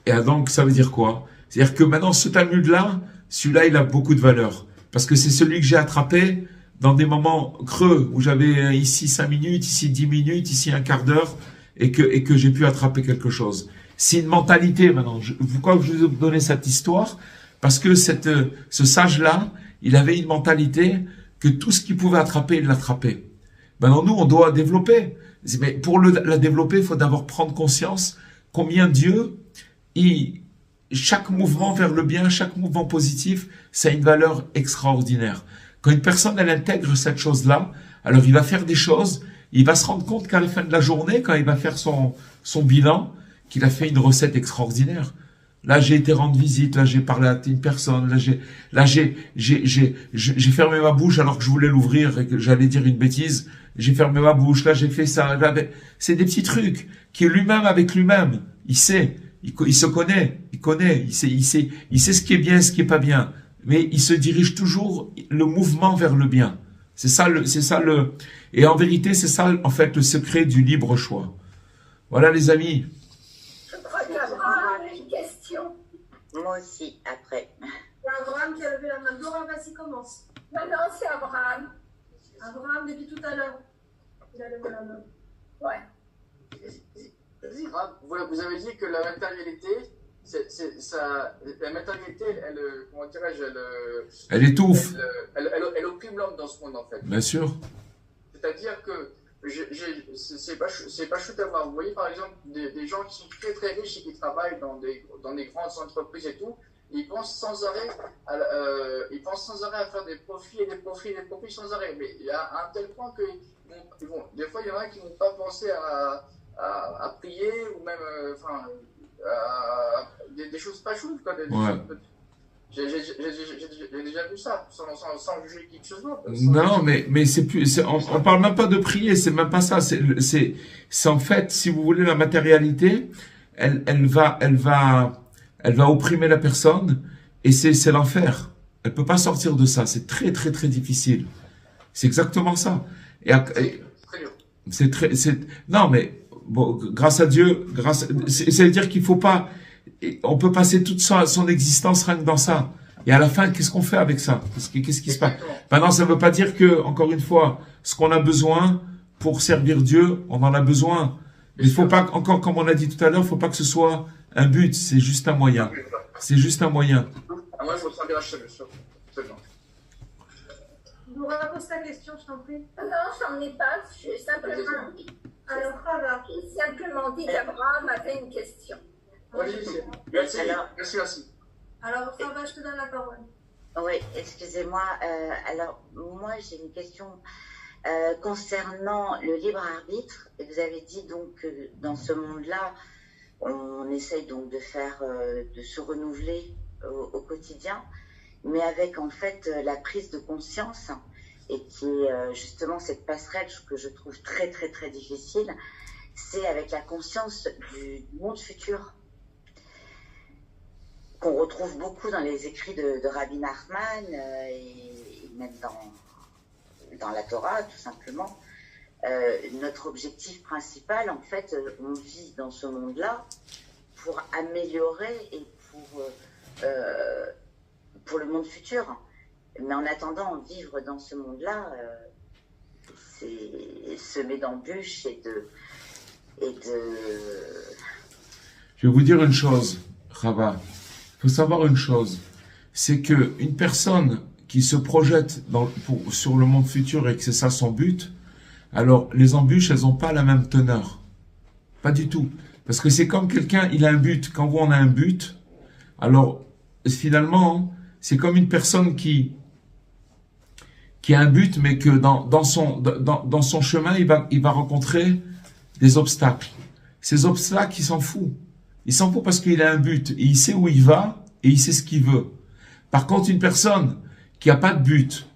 Et donc, ça veut dire quoi? C'est-à-dire que maintenant, ce Talmud-là, celui-là, il a beaucoup de valeur. Parce que c'est celui que j'ai attrapé dans des moments creux, où j'avais ici 5 minutes, ici 10 minutes, ici un quart d'heure, et que j'ai pu attraper quelque chose. C'est une mentalité maintenant. Pourquoi je vous ai donné cette histoire? Parce que ce sage-là, il avait une mentalité que tout ce qu'il pouvait attraper, il l'attrapait. Maintenant, nous, on doit développer. Mais pour la développer, il faut d'abord prendre conscience combien Dieu, chaque mouvement vers le bien, chaque mouvement positif, ça a une valeur extraordinaire. Quand une personne, elle intègre cette chose-là, alors il va faire des choses, il va se rendre compte qu'à la fin de la journée, quand il va faire son bilan, qu'il a fait une recette extraordinaire. Là, j'ai été rendre visite, là, j'ai parlé à une personne, là, j'ai fermé ma bouche alors que je voulais l'ouvrir et que j'allais dire une bêtise. J'ai fermé ma bouche, là, j'ai fait ça. C'est des petits trucs qui lui-même avec lui-même, il sait, il se connaît, il sait ce qui est bien, ce qui est pas bien. Mais il se dirige toujours le mouvement vers le bien. Et en vérité, c'est ça, en fait, le secret du libre choix. Voilà, les amis. Je crois qu'Abraham a une question. Moi aussi, après. Abraham qui a levé la main. Dora, vas-y, commence. Maintenant, c'est Abraham. Abraham, depuis tout à l'heure, il a levé la main. Ouais. Vous avez dit que la matérialité, la matérialité, comment dirais-je, elle étouffe. Elle opprime l'homme dans ce monde, en fait. Bien sûr. C'est-à-dire que c'est pas chouette à voir. Vous voyez, par exemple, des gens qui sont très très riches et qui travaillent dans des grandes entreprises et tout, ils pensent sans arrêt à faire des profits et des profits et des profits sans arrêt. Mais il y a un tel point que des fois, il y en a qui n'ont pas pensé à prier ou même des choses pas chouettes, quoi. J'ai déjà vu ça, sans juger qui que ce soit. Non, mais c'est plus, on parle même pas de prier, c'est même pas ça. C'est en fait, si vous voulez, la matérialité, elle va opprimer la personne et c'est l'enfer. Elle peut pas sortir de ça. C'est très, très, très difficile. C'est exactement ça. Non, mais bon, grâce à Dieu, c'est-à-dire qu'il faut pas, on peut passer toute son existence rien que dans ça. Et à la fin, qu'est-ce qu'on fait avec ça? Qu'est-ce qui se passe? Maintenant, ça ne veut pas dire que, encore une fois, ce qu'on a besoin pour servir Dieu, on en a besoin. Mais il faut pas, encore comme on a dit tout à l'heure, il faut pas que ce soit un but, c'est juste un moyen. C'est juste un moyen. Moi, il faut servir à bien sûr. Laura, pose ta question, je t'en prie. Non, j'en ai pas. Je simplement dit. Alors, Rava. J'ai simplement dit qu'Abraham avait une question. Oui, merci. Alors, Rava, je te donne la parole. Oui, excusez-moi. Alors, moi, j'ai une question concernant le libre arbitre. Et vous avez dit donc que dans ce monde-là, on essaye donc de faire, de se renouveler au quotidien, mais avec en fait la prise de conscience, et qui est justement cette passerelle que je trouve très très très difficile, c'est avec la conscience du monde futur, qu'on retrouve beaucoup dans les écrits de Rabbi Nachman et même dans la Torah, tout simplement. Notre objectif principal, en fait, on vit dans ce monde-là pour améliorer et pour le monde futur. Mais en attendant, vivre dans ce monde-là, c'est semer d'embûches et de... Je vais vous dire une chose, Rava. Il faut savoir une chose, c'est que une personne qui se projette sur le monde futur et que c'est ça son but, alors les embûches, elles n'ont pas la même teneur. Pas du tout. Parce que c'est comme quelqu'un, il a un but. Quand on a un but, alors finalement, c'est comme une personne qui a un but, mais que dans son chemin, il va rencontrer des obstacles. Ces obstacles, il s'en fout. Il s'en fout parce qu'il a un but. Et il sait où il va et il sait ce qu'il veut. Par contre, une personne qui a pas de but,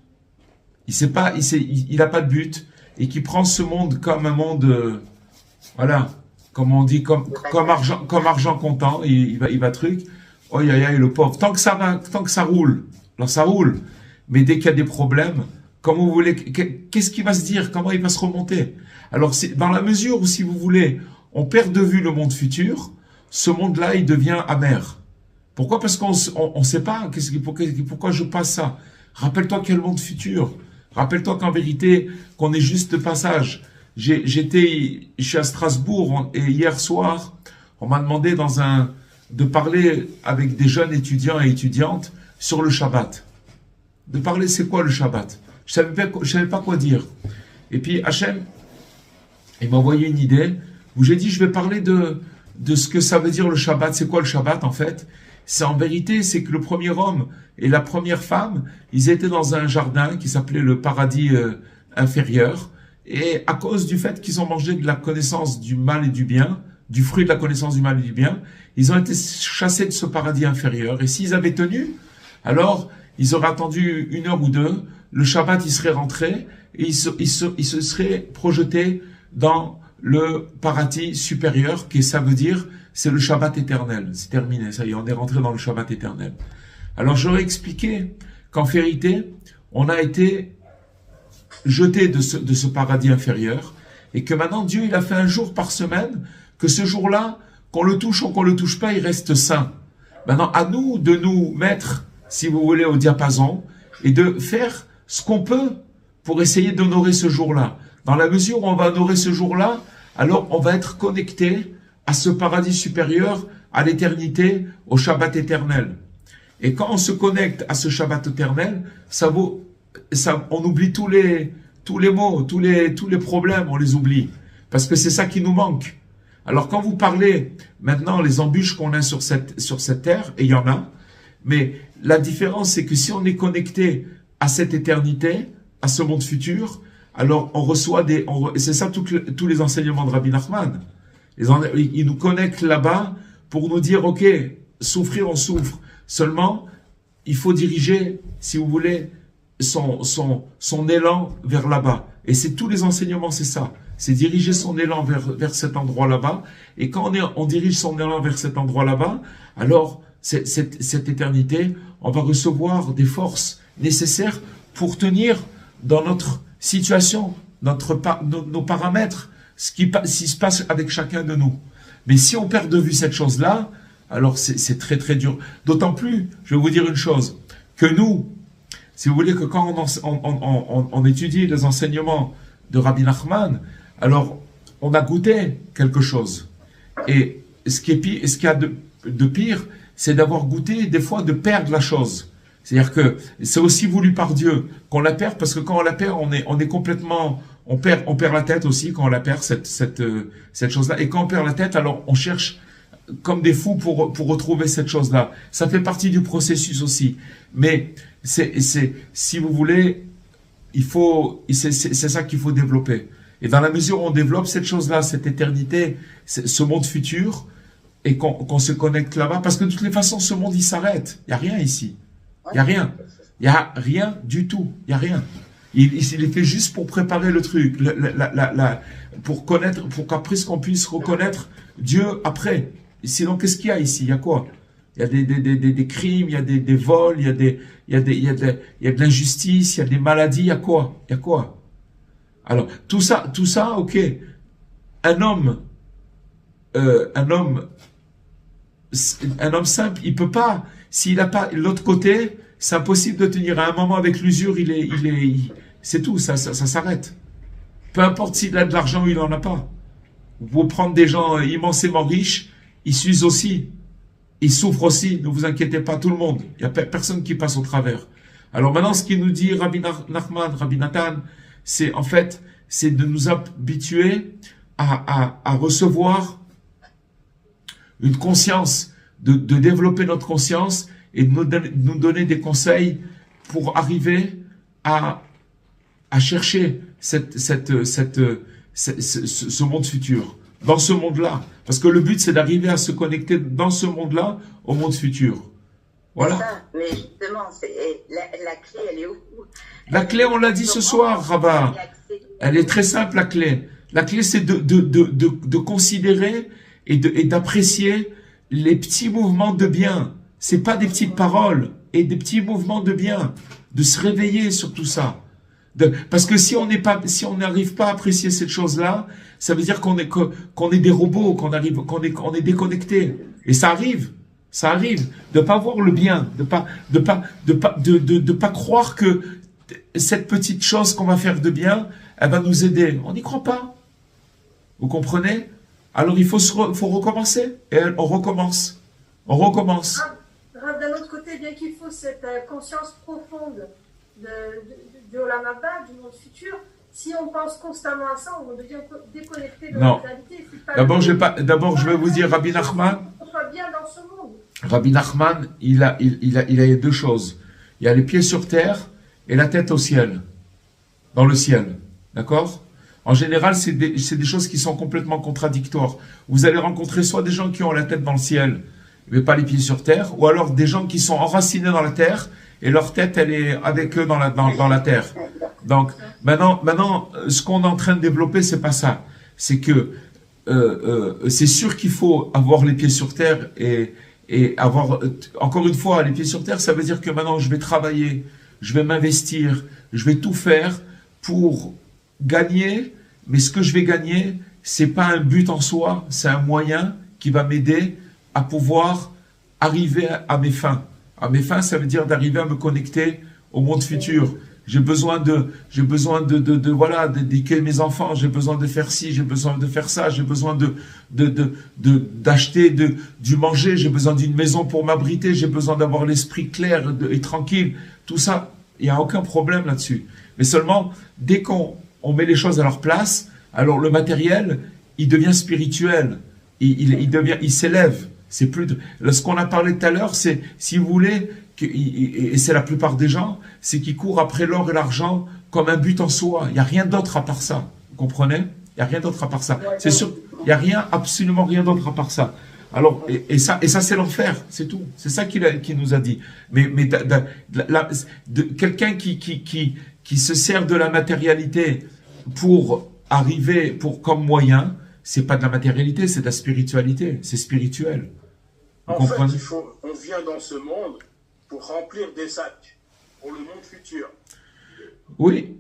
il a pas de but et qui prend ce monde comme un monde, voilà, comme on dit, comme argent comptant, il va truc. Oh, le pauvre. Tant que ça roule, alors ça roule. Mais dès qu'il y a des problèmes, comment vous voulez, qu'est-ce qu'il va se dire? Comment il va se remonter? Alors, c'est dans la mesure où, si vous voulez, on perd de vue le monde futur, ce monde-là, il devient amer. Pourquoi? Parce qu'on sait pas pourquoi je passe ça. Rappelle-toi quel monde futur. Rappelle-toi qu'en vérité, qu'on est juste de passage. Je suis à Strasbourg et hier soir, on m'a demandé de parler avec des jeunes étudiants et étudiantes sur le Shabbat. De parler, c'est quoi le Shabbat? Je savais pas quoi dire. Et puis Hachem, il m'a envoyé une idée où j'ai dit, je vais parler de ce que ça veut dire le Shabbat. C'est quoi le Shabbat en fait? C'est en vérité, c'est que le premier homme et la première femme, ils étaient dans un jardin qui s'appelait le paradis inférieur. Et à cause du fait qu'ils ont mangé de la connaissance du mal et du bien, du fruit de la connaissance du mal et du bien, ils ont été chassés de ce paradis inférieur. Et s'ils avaient tenu, alors ils auraient attendu 1 heure ou 2, le Shabbat il serait rentré et ils se seraient projetés dans le paradis supérieur, qui ça veut dire, c'est le Shabbat éternel. C'est terminé, ça y est, on est rentré dans le Shabbat éternel. Alors j'aurais expliqué qu'en vérité, on a été jeté de ce paradis inférieur et que maintenant Dieu il a fait un jour par semaine, que ce jour-là, qu'on le touche ou qu'on le touche pas, il reste saint. Maintenant, à nous de nous mettre, si vous voulez, au diapason et de faire ce qu'on peut pour essayer d'honorer ce jour-là. Dans la mesure où on va honorer ce jour-là, alors on va être connecté à ce paradis supérieur, à l'éternité, au Shabbat éternel. Et quand on se connecte à ce Shabbat éternel, on oublie tous les maux, tous les problèmes, on les oublie. Parce que c'est ça qui nous manque. Alors quand vous parlez maintenant les embûches qu'on a sur cette terre, et il y en a, mais la différence c'est que si on est connecté à cette éternité, à ce monde futur, alors on reçoit c'est ça tous les enseignements de Rabbi Nachman. Ils nous connectent là-bas pour nous dire, ok, souffrir on souffre. Seulement, il faut diriger, si vous voulez, son élan vers là-bas. Et c'est tous les enseignements, c'est ça. C'est diriger son élan vers cet endroit là-bas. Et quand on dirige son élan vers cet endroit là-bas, alors cette éternité, on va recevoir des forces nécessaires pour tenir dans notre situation, nos paramètres, ce qui se passe avec chacun de nous. Mais si on perd de vue cette chose-là, alors c'est très très dur. D'autant plus, je vais vous dire une chose, que nous, si vous voulez que quand on étudie les enseignements de Rabbi Nachman, alors on a goûté quelque chose. Et ce qu'il y a de pire, c'est d'avoir goûté, des fois, de perdre la chose. C'est-à-dire que c'est aussi voulu par Dieu qu'on la perd, parce que quand on la perd, on est complètement, on perd la tête aussi quand on la perd, cette chose-là. Et quand on perd la tête, alors on cherche comme des fous pour retrouver cette chose-là. Ça fait partie du processus aussi. Mais si vous voulez, c'est ça qu'il faut développer. Et dans la mesure où on développe cette chose-là, cette éternité, ce monde futur, et qu'on se connecte là-bas, parce que de toutes les façons, ce monde, il s'arrête. Il n'y a rien ici. Il n'y a rien. Il n'y a rien du tout. Il n'y a rien. Il est fait juste pour préparer le truc, pour connaître, pour qu'après qu'on puisse reconnaître Dieu après. Sinon, qu'est-ce qu'il y a ici? Il y a quoi? Il y a des crimes, il y a des vols, il y a de l'injustice, il y a des maladies, il y a quoi? Il y a quoi? Alors, tout ça, ok. Un homme simple, il peut pas, s'il n'a pas l'autre côté, c'est impossible de tenir. À un moment, avec l'usure, c'est tout, ça s'arrête. Peu importe s'il a de l'argent ou il n'en a pas. Vous pouvez prendre des gens immensément riches, ils s'usent aussi. Ils souffrent aussi, ne vous inquiétez pas, tout le monde. Il n'y a personne qui passe au travers. Alors maintenant, ce qu'il nous dit Rabbi Nachman, Rabbi Nathan, c'est en fait, c'est de nous habituer à recevoir une conscience, de développer notre conscience et de nous donner des conseils pour arriver à chercher ce monde futur, dans ce monde-là. Parce que le but, c'est d'arriver à se connecter dans ce monde-là au monde futur. Voilà. Ça, mais justement, la clé, elle est où? La clé, on l'a dit ce soir, Rabat. Elle est très simple, la clé. La clé, c'est de considérer et d'apprécier les petits mouvements de bien. C'est pas des petites paroles et des petits mouvements de bien. De se réveiller sur tout ça. Parce que si on n'arrive pas à apprécier cette chose-là, ça veut dire qu'on est des robots, qu'on est déconnecté. Et ça arrive de pas voir le bien, de pas croire que cette petite chose qu'on va faire de bien, elle va nous aider. On n'y croit pas. Vous comprenez? Alors il faut recommencer. Et on recommence. On recommence. D'un autre côté, bien qu'il faut cette conscience profonde de Olam Haba, du monde futur, si on pense constamment à ça, on devient déconnecté de la réalité. D'abord, je vais vous dire, Rabbi Nachman. On soit bien dans ce monde. Rabbi Nachman, il a deux choses. Il y a les pieds sur terre et la tête au ciel. Dans le ciel. D'accord? En général, c'est des choses qui sont complètement contradictoires. Vous allez rencontrer soit des gens qui ont la tête dans le ciel, mais pas les pieds sur terre, ou alors des gens qui sont enracinés dans la terre, et leur tête, elle est avec eux dans la terre. Donc, maintenant, ce qu'on est en train de développer, c'est pas ça. C'est que, c'est sûr qu'il faut avoir les pieds sur terre et avoir, encore une fois, les pieds sur terre, ça veut dire que maintenant, je vais travailler, je vais m'investir, je vais tout faire pour gagner, mais ce que je vais gagner, c'est pas un but en soi, c'est un moyen qui va m'aider à pouvoir arriver à mes fins. À mes fins, ça veut dire d'arriver à me connecter au monde futur. J'ai besoin d'éduquer mes enfants, j'ai besoin de faire ci, j'ai besoin de faire ça, j'ai besoin d'acheter du manger, j'ai besoin d'une maison pour m'abriter, j'ai besoin d'avoir l'esprit clair et tranquille. Tout ça, il n'y a aucun problème là-dessus. Mais seulement, dès qu'on met les choses à leur place, alors le matériel, il devient spirituel. Il s'élève. C'est plus ce qu'on a parlé tout à l'heure, c'est, si vous voulez, et c'est la plupart des gens, c'est qu'ils courent après l'or et l'argent comme un but en soi. Il n'y a rien d'autre à part ça. Vous comprenez? Il n'y a rien d'autre à part ça. C'est sûr, il n'y a absolument rien d'autre à part ça. Alors, et ça c'est l'enfer, c'est tout. C'est ça qu'il nous a dit. Mais quelqu'un qui se sert de la matérialité pour arriver, comme moyen, c'est pas de la matérialité, c'est de la spiritualité. C'est spirituel. Vous comprenez? On vient dans ce monde pour remplir des sacs pour le monde futur. Oui.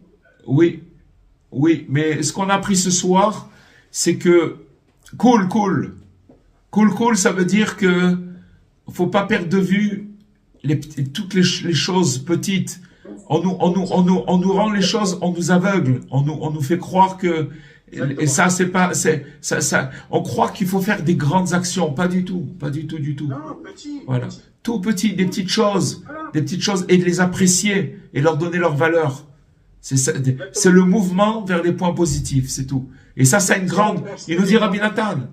Mais ce qu'on a appris ce soir, c'est que cool, ça veut dire que faut pas perdre de vue toutes les choses petites. On nous rend les choses, on nous aveugle, on nous fait croire que et ça c'est pas ça. On croit qu'il faut faire des grandes actions, pas du tout. Non, petit. Voilà, tout petit, des petites choses, et de les apprécier et leur donner leur valeur. C'est le mouvement vers les points positifs, c'est tout. Et ça une grande. Il nous dit Rabbi Nathan,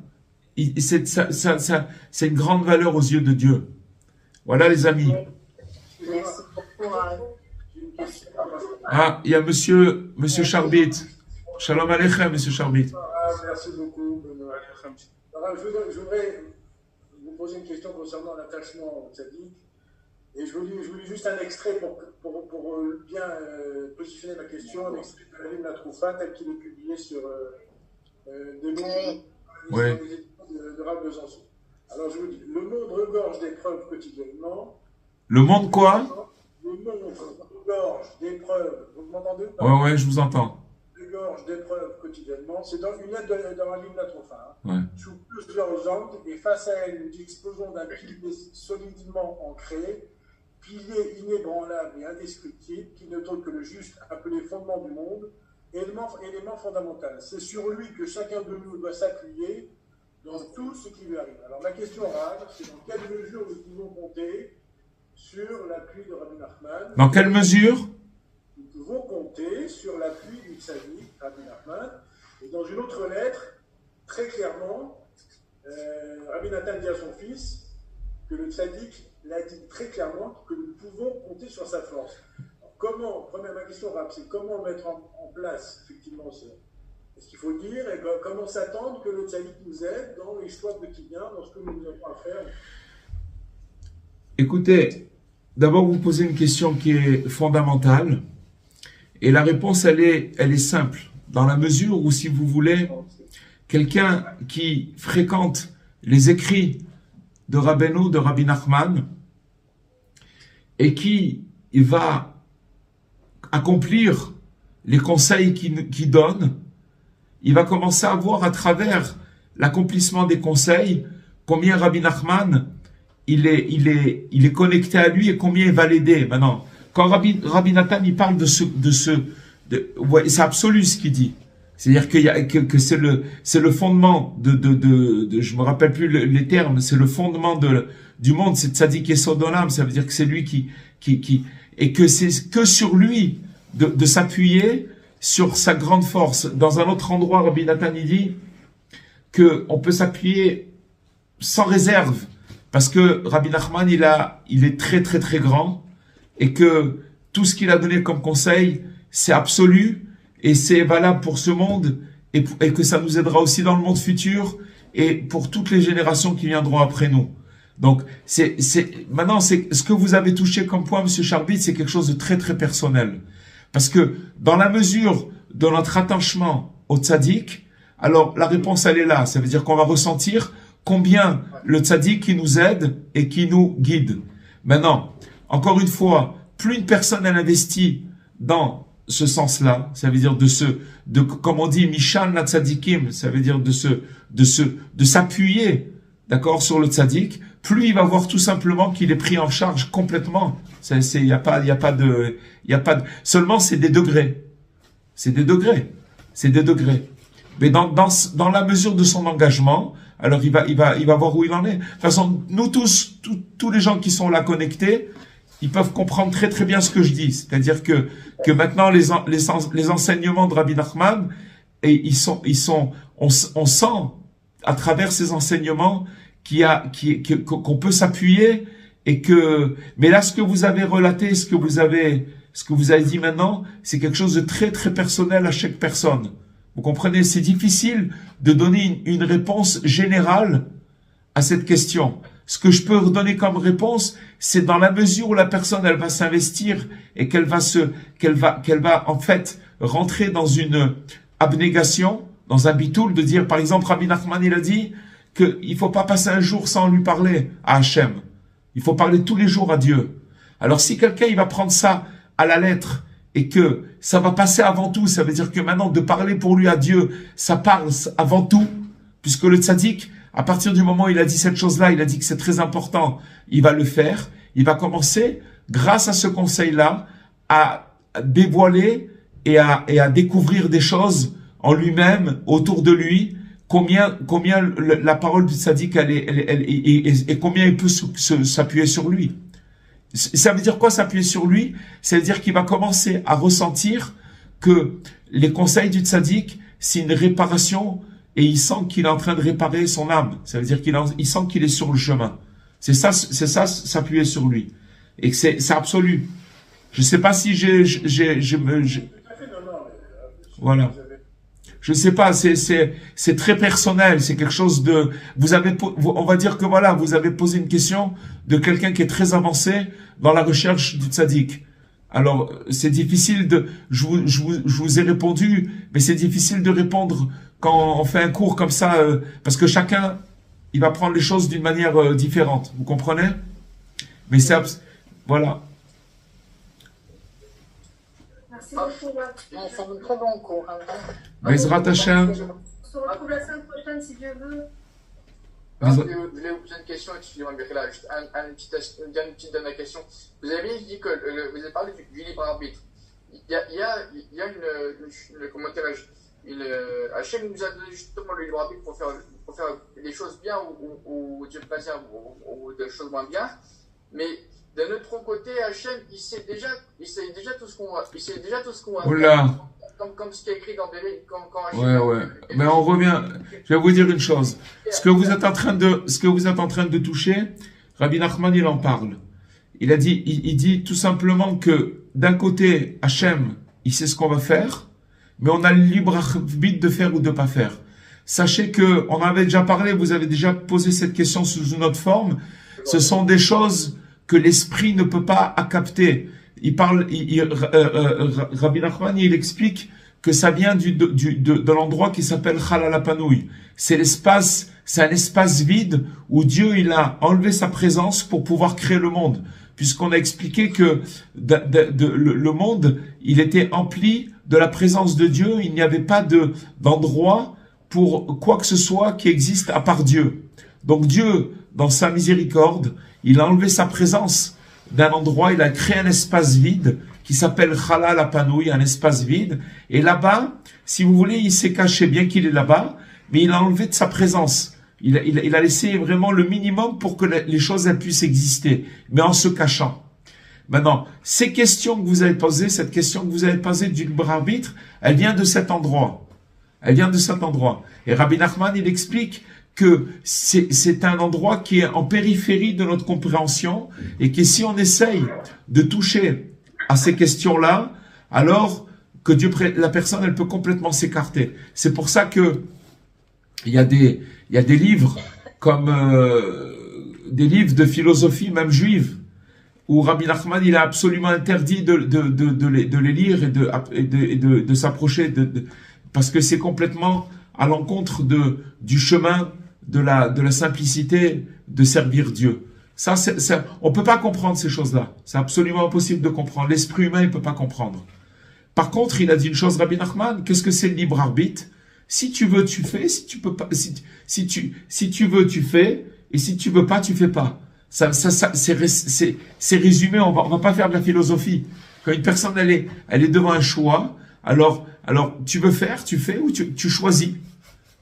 c'est une grande valeur aux yeux de Dieu. Voilà les amis. Merci beaucoup. Ah, il y a Monsieur Charbit. Shalom Aleichem, Monsieur Charbit. Merci beaucoup. Alors, je voudrais vous poser une question concernant l'attachement au tzaddik. Et je vous lis juste un extrait pour bien positionner ma question, un extrait de la Livre La Troufa, tel qu'il est publié sur de Rav Besançon. Alors je vous dis, le monde regorge d'épreuves quotidiennement. Le monde quoi? Le monde regorge d'épreuves. Vous m'entendez ou pas? Ouais, je vous entends. Regorge d'épreuves quotidiennement. C'est dans une lettre dans la Livre La Troufa. Ouais. Sous plusieurs angles, et face à elle, nous disposons d'un pilier solidement ancré, pilier inébranlable et indestructible, qui ne donne que le juste appelé fondement du monde, élément fondamental. C'est sur lui que chacun de nous doit s'appuyer dans tout ce qui lui arrive. Alors ma question, Rav, c'est dans quelle mesure nous pouvons compter sur l'appui de Rabbi Nachman? Dans quelle mesure? Nous pouvons compter sur l'appui du tzaddik, Rabbi Nachman. Et dans une autre lettre, très clairement, Rabbi Nathan dit à son fils que le tzaddik l'a dit très clairement que nous pouvons compter sur sa force. Alors, ma question, Rab, c'est comment mettre en place effectivement ce qu'il faut dire et comment s'attendre que le tzaddik nous aide dans les choix quotidiens, dans ce que nous avons à faire. Écoutez, d'abord vous posez une question qui est fondamentale et la réponse elle est simple dans la mesure où, si vous voulez, quelqu'un qui fréquente les écrits de Rabbeinu, de Rabbi Nachman, et qui va accomplir les conseils qu'il donne, il va commencer à voir à travers l'accomplissement des conseils combien Rabbi Nachman il est connecté à lui et combien il va l'aider. Maintenant, quand Rabbi Nathan il parle c'est absolu ce qu'il dit. C'est-à-dire que c'est le fondement je me rappelle plus les termes, c'est le fondement du monde, c'est Tzadik Yesod Olam, ça veut dire que c'est lui qui et que c'est que sur lui de s'appuyer sur sa grande force. Dans un autre endroit, Rabbi Nathan il dit que on peut s'appuyer sans réserve parce que Rabbi Nachman il est très très très grand et que tout ce qu'il a donné comme conseil c'est absolu. Et c'est valable pour ce monde et que ça nous aidera aussi dans le monde futur et pour toutes les générations qui viendront après nous. Donc, maintenant, ce que vous avez touché comme point, Monsieur Charbit, c'est quelque chose de très, très personnel. Parce que dans la mesure de notre attachement au tzaddik, alors la réponse, elle est là. Ça veut dire qu'on va ressentir combien le tzaddik qui nous aide et qui nous guide. Maintenant, encore une fois, plus une personne, elle investit dans ce sens-là, ça veut dire comme on dit, Mishan la tzadikim, ça veut dire de s'appuyer, d'accord, sur le tzadik, plus il va voir tout simplement qu'il est pris en charge complètement. Il y a pas de, seulement c'est des degrés. Mais dans la mesure de son engagement, alors il va voir où il en est. De toute façon, nous tous les gens qui sont là connectés, ils peuvent comprendre très très bien ce que je dis. C'est-à-dire que maintenant les enseignements de Rabbi Nachman, et on sent à travers ces enseignements qu'on peut s'appuyer mais là ce que vous avez relaté, ce que vous avez dit maintenant, c'est quelque chose de très très personnel à chaque personne. Vous comprenez, c'est difficile de donner une réponse générale à cette question. Ce que je peux donner comme réponse, c'est dans la mesure où la personne, elle va s'investir et qu'elle va en fait rentrer dans une abnégation, dans un bitoul, de dire, par exemple, Rabbi Nachman, il a dit qu'il faut pas passer un jour sans lui parler à Hachem. Il faut parler tous les jours à Dieu. Alors si quelqu'un, il va prendre ça à la lettre et que ça va passer avant tout, ça veut dire que maintenant, de parler pour lui à Dieu, ça parle avant tout, puisque le tzaddik, à partir du moment où il a dit cette chose-là, il a dit que c'est très important, il va le faire, il va commencer, grâce à ce conseil-là, à dévoiler et à découvrir des choses en lui-même, autour de lui, combien la parole du tzaddik, et combien il peut s'appuyer sur lui. Ça veut dire quoi, s'appuyer sur lui? Ça veut dire qu'il va commencer à ressentir que les conseils du tzaddik, c'est une réparation, et il sent qu'il est en train de réparer son âme. Ça veut dire il sent qu'il est sur le chemin. C'est ça, s'appuyer sur lui. Et que c'est absolu. Je sais pas si voilà. Je sais pas, c'est très personnel, c'est quelque chose de, on va dire que voilà, vous avez posé une question de quelqu'un qui est très avancé dans la recherche du tzaddik. Alors, c'est difficile je vous ai répondu, mais c'est difficile de répondre quand on fait un cours comme ça, parce que chacun, il va prendre les choses d'une manière différente. Vous comprenez? Mais voilà. Merci beaucoup. C'est un très bon cours. Bezrat Hashem. On se retrouve la semaine prochaine si Dieu veut. Je voulais vous poser une question, excusez-moi, Birla, juste une petite dernière question. Vous avez dit que vous avez parlé du libre arbitre. Il y a comment dirais-je, Hachem nous a donné justement le libre arbitre pour faire des choses bien ou Dieu plaisir ou des choses moins bien. Mais d'un autre côté, Hachem, il sait déjà tout ce qu'on va faire. Comme ce qui est écrit dans des livres, quand Hachem. Ouais. Mais on revient. Je vais vous dire une chose. Ce que vous êtes en train de toucher, Rabbi Nachman, il en parle. Il dit tout simplement que d'un côté, Hachem, il sait ce qu'on va faire, mais on a le libre arbitre de faire ou de pas faire. Sachez que, on avait déjà parlé, vous avez déjà posé cette question sous une autre forme. Ce sont des choses que l'esprit ne peut pas capter. Rabbi Nachman, il explique que ça vient de l'endroit qui s'appelle Halal HaPanouy. C'est un espace vide où Dieu, il a enlevé sa présence pour pouvoir créer le monde. Puisqu'on a expliqué que le monde, il était empli de la présence de Dieu. Il n'y avait pas d'endroit pour quoi que ce soit qui existe à part Dieu. Donc Dieu, dans sa miséricorde, il a enlevé sa présence d'un endroit, il a créé un espace vide qui s'appelle Halal HaPanouy, un espace vide. Et là-bas, si vous voulez, il s'est caché, bien qu'il est là-bas, mais il a enlevé de sa présence. Il a laissé vraiment le minimum pour que les choses elles puissent exister, mais en se cachant. Maintenant, ces questions que vous avez posées, cette question que vous avez posée du libre arbitre, elle vient de cet endroit. Elle vient de cet endroit. Et Rabbi Nachman, il explique que c'est un endroit qui est en périphérie de notre compréhension et que si on essaye de toucher à ces questions-là, alors que la personne, elle peut complètement s'écarter. C'est pour ça que il y a des livres comme des livres de philosophie, même juive, où Rabbi Nachman, il a absolument interdit de les lire et de s'approcher parce que c'est complètement à l'encontre du chemin de la simplicité de servir Dieu. Ça, on peut pas comprendre ces choses-là. C'est absolument impossible de comprendre. L'esprit humain, il peut pas comprendre. Par contre, il a dit une chose, Rabbi Nachman, qu'est-ce que c'est le libre arbitre? Si tu veux, tu fais. Si tu peux pas, si tu veux, tu fais. Et si tu veux pas, tu fais pas. Ça, c'est résumé. On va pas faire de la philosophie. Quand une personne, elle est devant un choix, alors, tu veux faire, tu fais ou tu choisis.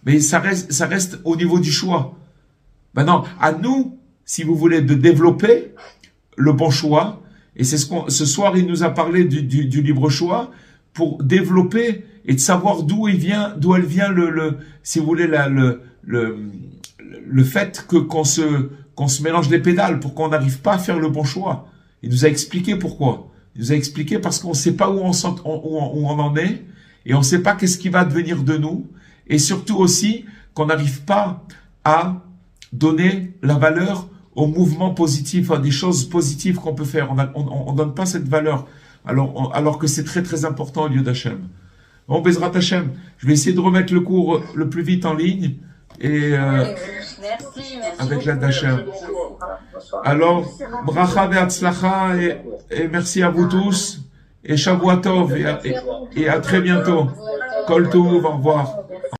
Mais ça reste au niveau du choix. Maintenant, à nous, si vous voulez, de développer le bon choix. Et c'est ce soir, il nous a parlé du libre choix pour développer et de savoir d'où elle vient si vous voulez, le fait qu'on se mélange les pédales pour qu'on n'arrive pas à faire le bon choix. Il nous a expliqué pourquoi. Il nous a expliqué parce qu'on ne sait pas où on en est et on ne sait pas qu'est-ce qui va devenir de nous et surtout aussi qu'on n'arrive pas à donner la valeur aux mouvements positifs, à des choses positives qu'on peut faire. On donne pas cette valeur, alors que c'est très très important au lieu d'Hachem. Bon, Bezrat Hachem, je vais essayer de remettre le cours le plus vite en ligne, et Merci avec l'aide d'Hachem. Alors, bracha ve'atzlacha, et merci à vous tous, et Shavua Tov, et à très bientôt. Kol Tov, au revoir.